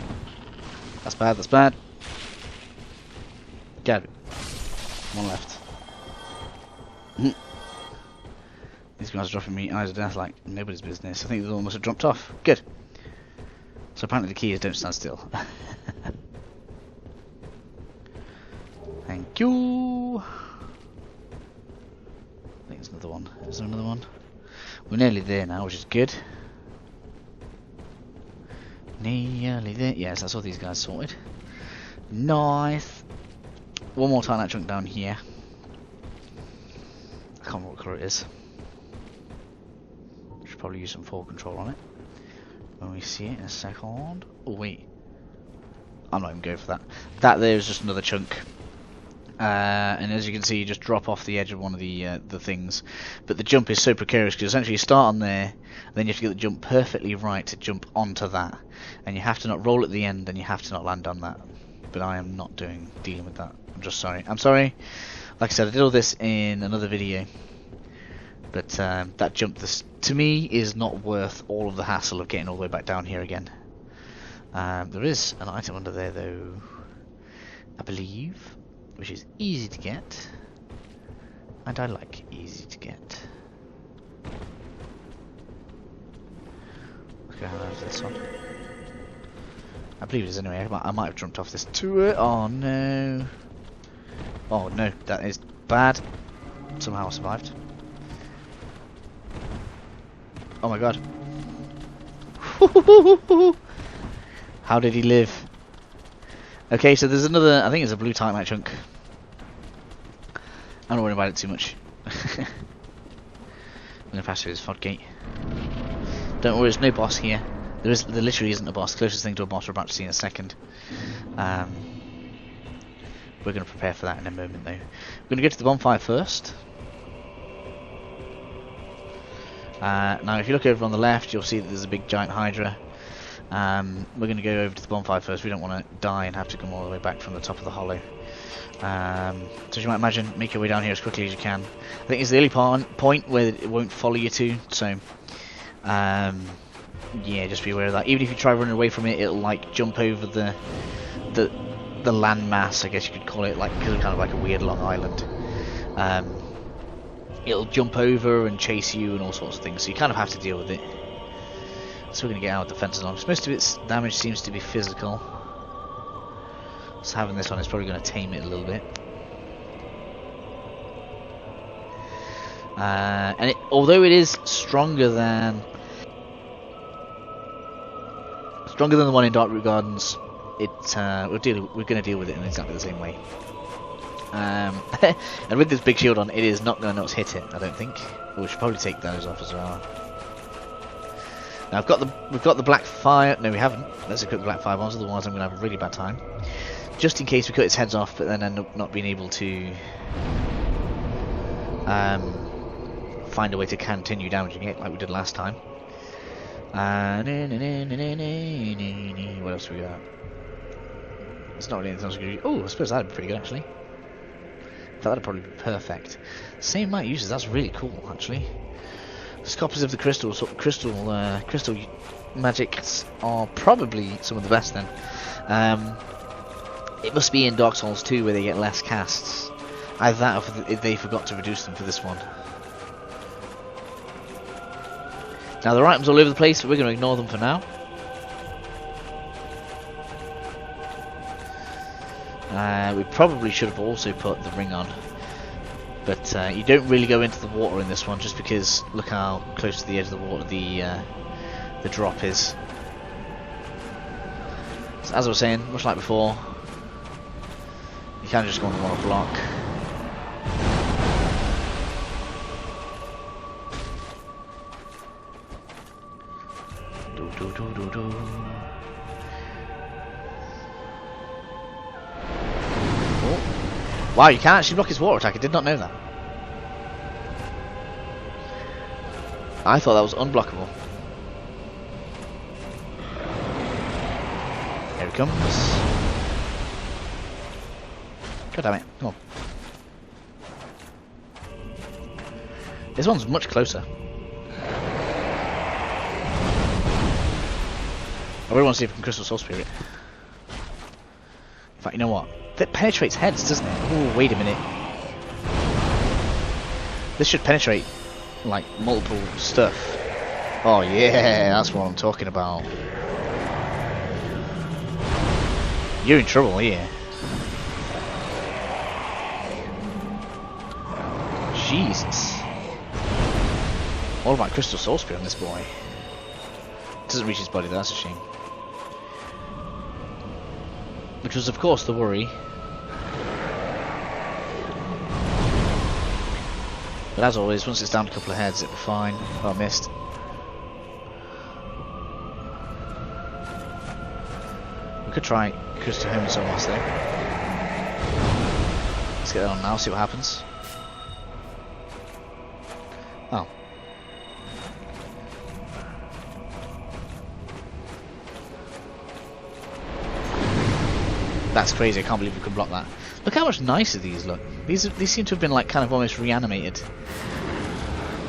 That's bad, that's bad. Get it. One left. These guys are dropping me eyes of death like nobody's business. I think they almost have dropped off. Good. So apparently the key is don't stand still. Thank you. I think there's another one. Is there another one? We're nearly there now, which is good. Nearly there. Yes, that's all these guys sorted. Nice. One more Titanite chunk down here. I can't remember what colour it is. Should probably use some full control on it when we see it in a second. Oh wait, I'm not even going for that. That there is just another chunk, and as you can see, you just drop off the edge of one of the things. But the jump is so precarious because essentially you start on there, and then you have to get the jump perfectly right to jump onto that, and you have to not roll at the end, and you have to not land on that. But I am not dealing with that. I'm just sorry. I'm sorry. Like I said, I did all this in another video, but that jump, to me, is not worth all of the hassle of getting all the way back down here again. There is an item under there, though, I believe, which is easy to get, and I like easy to get. Let's go have this one. I believe it is anyway. I might have jumped off this turret. Oh no. Oh no, that is bad. Somehow I survived. Oh my god. How did he live? Okay, so there's another, I think it's a blue Titanite chunk. I'm not worried about it too much. I'm going to pass through this fog gate. Don't worry, there's no boss here. There literally isn't a boss. Closest thing to a boss we're about to see in a second. We're going to prepare for that in a moment, though. We're going to go to the bonfire first. Now, if you look over on the left, you'll see that there's a big giant Hydra. We're going to go over to the bonfire first. We don't want to die and have to come all the way back from the top of the hollow. So as you might imagine, make your way down here as quickly as you can. I think it's the early point where it won't follow you to. So, yeah, just be aware of that. Even if you try running away from it, it'll like jump over the landmass, I guess you could call it, like kind of like a weird long island. it'll jump over and chase you and all sorts of things, so you kind of have to deal with it. So we're going to get our defences on. Most of its damage seems to be physical, so having this on is probably going to tame it a little bit. And although it is stronger than the one in Darkroot Gardens, we're going to deal with it in exactly the same way. And with this big shield on, it is not going to not hit it, I don't think. We should probably take those off as well. Now we've got the black fire. No, we haven't. Let's equip the black fire bombs, otherwise I'm going to have a really bad time. Just in case we cut its heads off, but then end up not being able to find a way to continue damaging it like we did last time. What else we got? It's not really anything else we can do. Oh, I suppose that'd be pretty good actually. That'd probably be perfect. Same amount of uses. That's really cool actually. Copies of the crystal magics are probably some of the best then. It must be in Dark Souls 2 where they get less casts. Either that or if they forgot to reduce them for this one. Now there are items all over the place, but we're going to ignore them for now. We probably should have also put the ring on, but you don't really go into the water in this one, just because look how close to the edge of the water the drop is. So as I was saying, much like before, you can just go on the water block. Wow, you can actually block his water attack. I did not know that. I thought that was unblockable. Here he comes. God damn it. Come on. This one's much closer. I really want to see if I can Crystal Soul Spirit. In fact, you know what? That penetrates heads, doesn't it? Oh, wait a minute. This should penetrate, like, multiple stuff. Oh yeah, that's what I'm talking about. You're in trouble here. Jesus. All about Crystal Soul Spirit on this boy. Doesn't reach his body though, that's a shame. Which was of course the worry. But as always, once it's down a couple of heads, it'll be fine. Oh, I missed. We could try Crystal Home Somas though. Let's get that on now, see what happens. Oh. That's crazy, I can't believe we could block that. Look how much nicer these look. These seem to have been like kind of almost reanimated.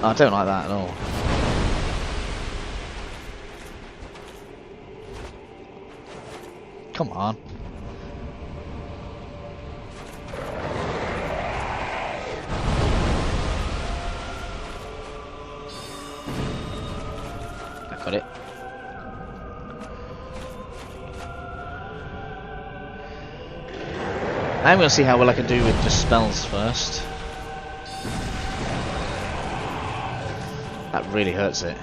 Oh, I don't like that at all. Come on. I got it. I'm going to see how well I can do with the spells first. That really hurts it.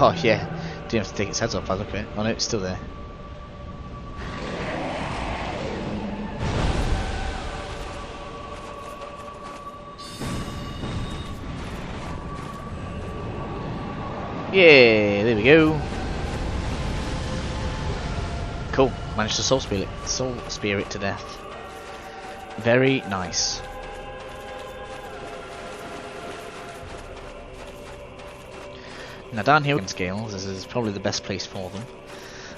Oh yeah, do you have to take its heads off? I look at it. Oh no, it's still there. Yeah, there we go. Cool, managed to soul spirit to death. Very nice. Now down here in scales, this is probably the best place for them.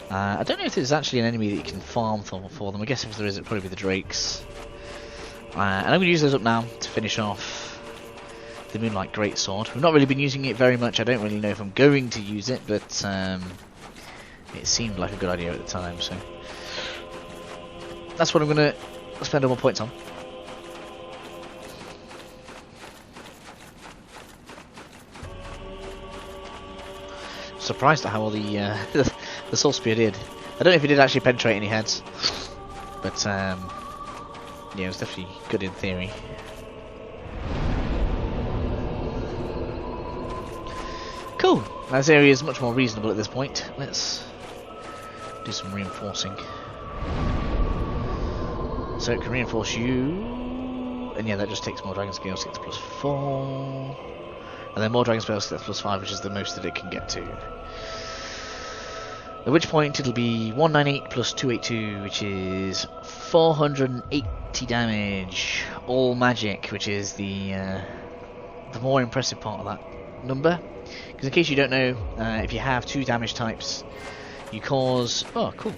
I don't know if there's actually an enemy that you can farm for them. I guess if there is, it'd probably be the drakes. And I'm going to use those up now to finish off the Moonlight Greatsword. We've not really been using it very much. I don't really know if I'm going to use it, but It seemed like a good idea at the time, so that's what I'm going to spend all my points on. Surprised at how well the the soul spear did. I don't know if it did actually penetrate any heads, but yeah, it was definitely good in theory. Cool. Now this area is much more reasonable at this point. Let's do some reinforcing. So it can reinforce you, and yeah, that just takes more dragon scales, gets +4, and then more dragon scales gets +5, which is the most that it can get to. At which point it'll be 198 plus 282, which is 480 damage, all magic, which is the more impressive part of that number. Because in case you don't know, if you have 2 damage types, you cause... oh, cool.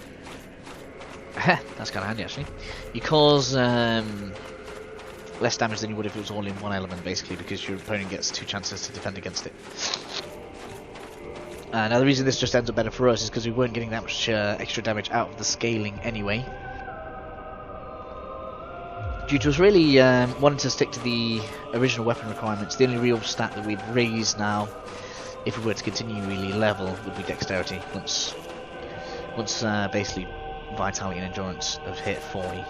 That's kind of handy, actually. You cause less damage than you would if it was all in one element, basically, because your opponent gets 2 chances to defend against it. Now the reason this just ends up better for us is because we weren't getting that much extra damage out of the scaling anyway. Due to us really wanting to stick to the original weapon requirements, the only real stat that we'd raise now, if we were to continue really level, would be dexterity. Once basically vitality and endurance have hit 40,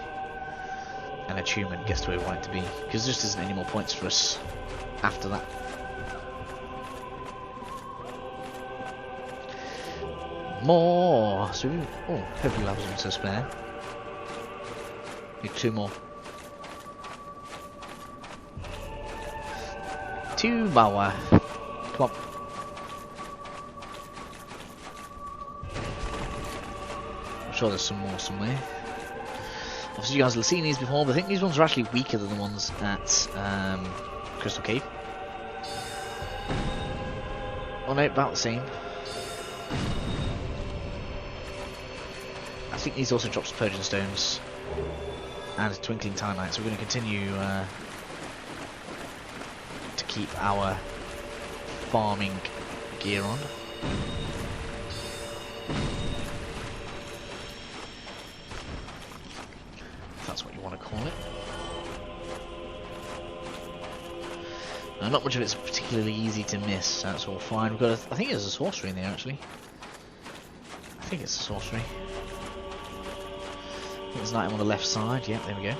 and attunement gets to where we want it to be, because there just isn't any more points for us after that. More! So, oh, hopefully levels on to spare. Need 2 more. 2 more. Come on. I'm sure there's some more somewhere. Obviously you guys will have seen these before, but I think these ones are actually weaker than the ones at Crystal Cave. Oh no, about the same. I think these also drops Purging Stones and Twinkling Titanite, so we're going to continue to keep our farming gear on. If that's what you want to call it. Now, not much of it's particularly easy to miss, so that's all fine. We've got I think there's a sorcery in there actually. I think it's a sorcery. There's an item on the left side, yeah, there we go.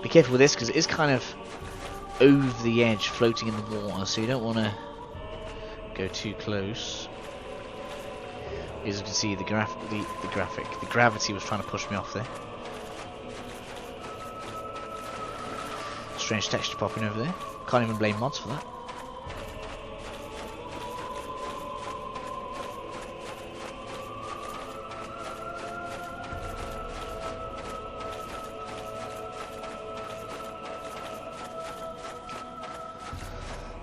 Be careful with this because it is kind of over the edge, floating in the water, so you don't want to go too close. As you can see, the gravity was trying to push me off there. Strange texture popping over there. Can't even blame mods for that.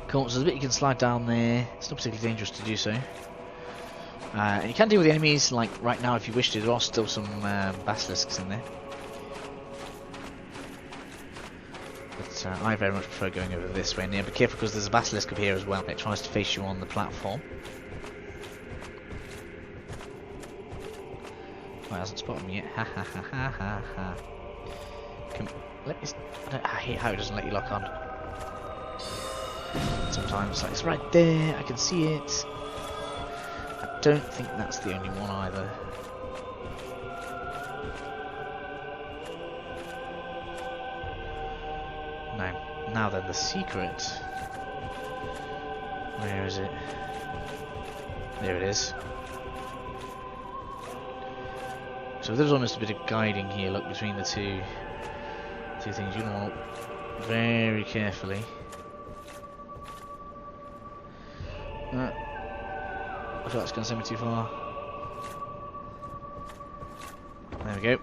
Cool, so there's a bit you can slide down there. It's not particularly dangerous to do so. And you can deal with the enemies, like right now if you wish to. There are still some basilisks in there. But I very much prefer going over this way. Now be careful because there's a basilisk up here as well. It tries to face you on the platform. Oh, it hasn't spotted me yet. Ha ha ha ha ha ha. Come, let me. I hate how it doesn't let you lock on. Sometimes like it's right there, I can see it. I don't think that's the only one either. No. Now then, the secret. Where is it? There it is. So there's almost a bit of guiding here, look, between the two things. You're gonna want to look very carefully. I feel that's going to send me too far. There we go.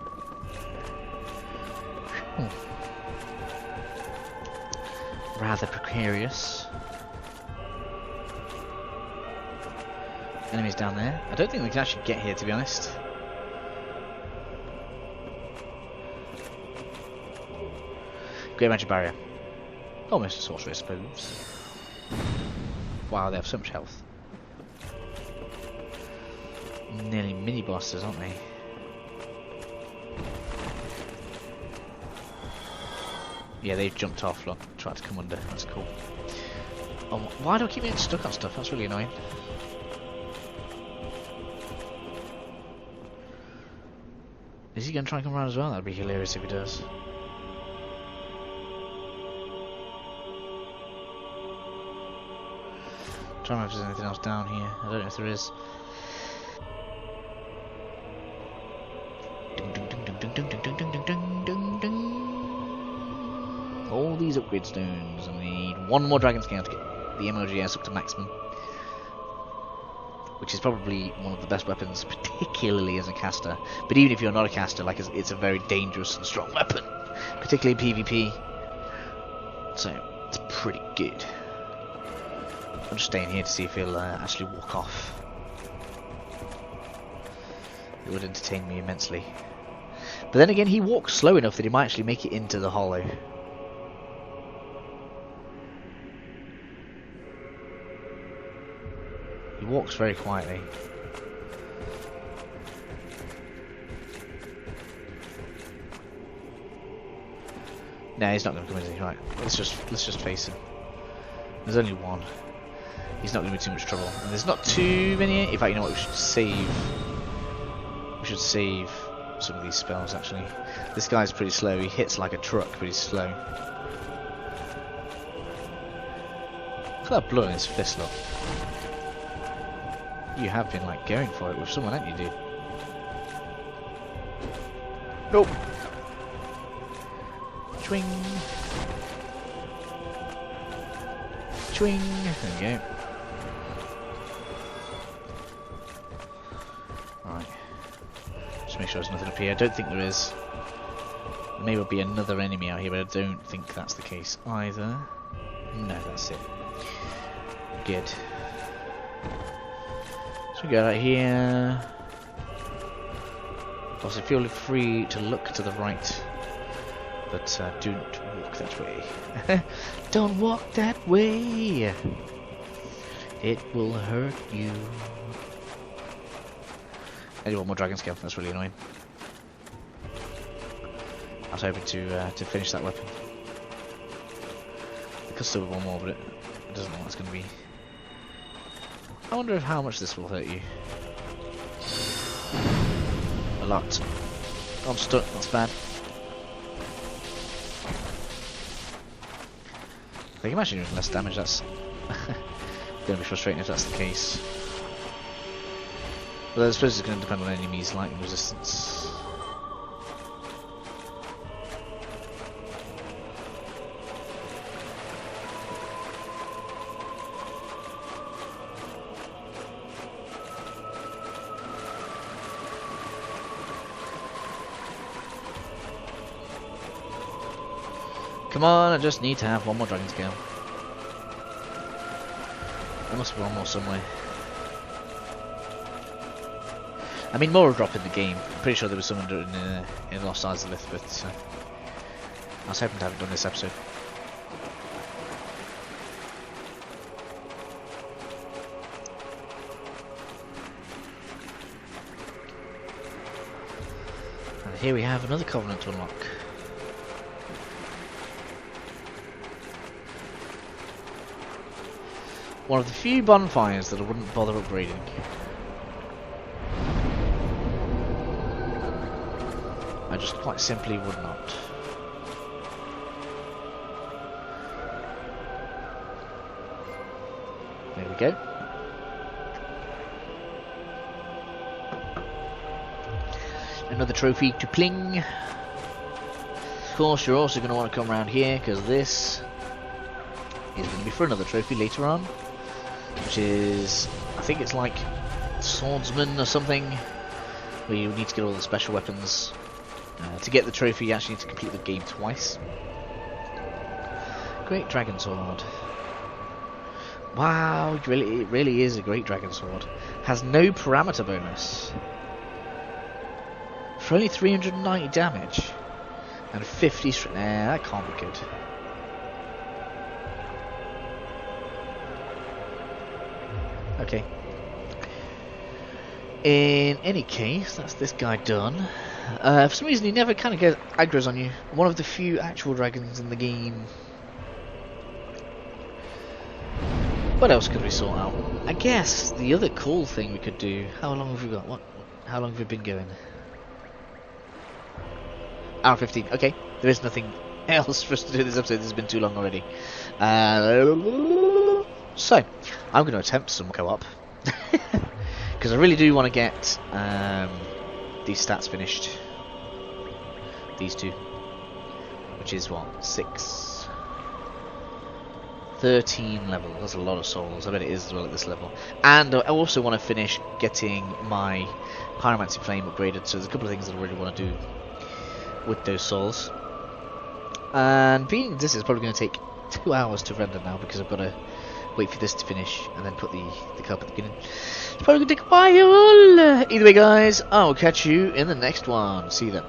Rather precarious. Enemies down there. I don't think we can actually get here, to be honest. Great Magic Barrier. Almost a sorcery, I suppose. Wow, they have so much health. nearly mini bosses, aren't they? Yeah, they've jumped off, look, tried to come under, that's cool. Oh, why do I keep getting stuck on stuff? That's really annoying. Is he going to try and come around as well? That'd be hilarious if he does. Trying to remember if there's anything else down here. I don't know if there is. All these upgrade stones. I need one more dragon scale to get the MLGS up to maximum, which is probably one of the best weapons, particularly as a caster. But even if you're not a caster, like it's a very dangerous and strong weapon, particularly in PvP. So it's pretty good. I'm just staying here to see if he'll actually walk off. It would entertain me immensely. But then again, he walks slow enough that he might actually make it into the hollow. He walks very quietly. No, he's not going to come in. Is he? Right, let's just face him. There's only one. He's not going to be too much trouble. And there's not too many. In fact, you know what? We should save. We should save some of these spells. Actually, this guy's pretty slow. He hits like a truck, but he's slow. Look at that blood in his fist. Look. You have been like going for it with someone, haven't you, dude? Nope. Swing. Swing. There we go. Right. Just make sure there's nothing up here. I don't think there is. There may well be another enemy out here, but I don't think that's the case either. No, that's it. Good. So we go right here. Also, feel free to look to the right, but don't walk that way. Don't walk that way. It will hurt you. I need one more dragon scale. That's really annoying. I was hoping to finish that weapon. I could still have one more, but it doesn't know what it's going to be. I wonder how much this will hurt you. A lot. Oh, I'm stuck. That's bad. I can imagine doing less damage. That's going to be frustrating if that's the case. But I suppose it's going to depend on enemies' lightning resistance. Come on, I just need to have one more dragon scale. There must be one more somewhere. I mean, more will drop in the game. I'm pretty sure there was some in Lost Izalith, but I was hoping to have it done this episode. And here we have another covenant to unlock. One of the few bonfires that I wouldn't bother upgrading. I just quite simply would not. There we go. Another trophy to pling. Of course, you're also going to want to come around here because this is going to be for another trophy later on, which is, I think it's like swordsman or something, where you need to get all the special weapons. To get the trophy, you actually need to complete the game twice. Great dragon sword. Wow, it really is a great dragon sword. Has no parameter bonus. For only 390 damage. And 50 strength. Nah, that can't be good. Okay. In any case, that's this guy done. For some reason, he never kind of gets aggros on you. One of the few actual dragons in the game. What else could we sort out? I guess the other cool thing we could do. How long have we got? How long have we been going? Hour 15. Okay, there is nothing else for us to do in this episode. This has been too long already. So, I'm going to attempt some co-op. Because I really do want to get these stats finished. These two. Which is what? 6. 13 levels. That's a lot of souls. I bet it is as well at this level. And I also want to finish getting my Pyromancy Flame upgraded. So there's a couple of things that I really want to do with those souls. And being this is probably going to take 2 hours to render now because I've got to wait for this to finish and then put the cup at the beginning. It's probably going to take a while. Either way, guys, I'll catch you in the next one. See you then.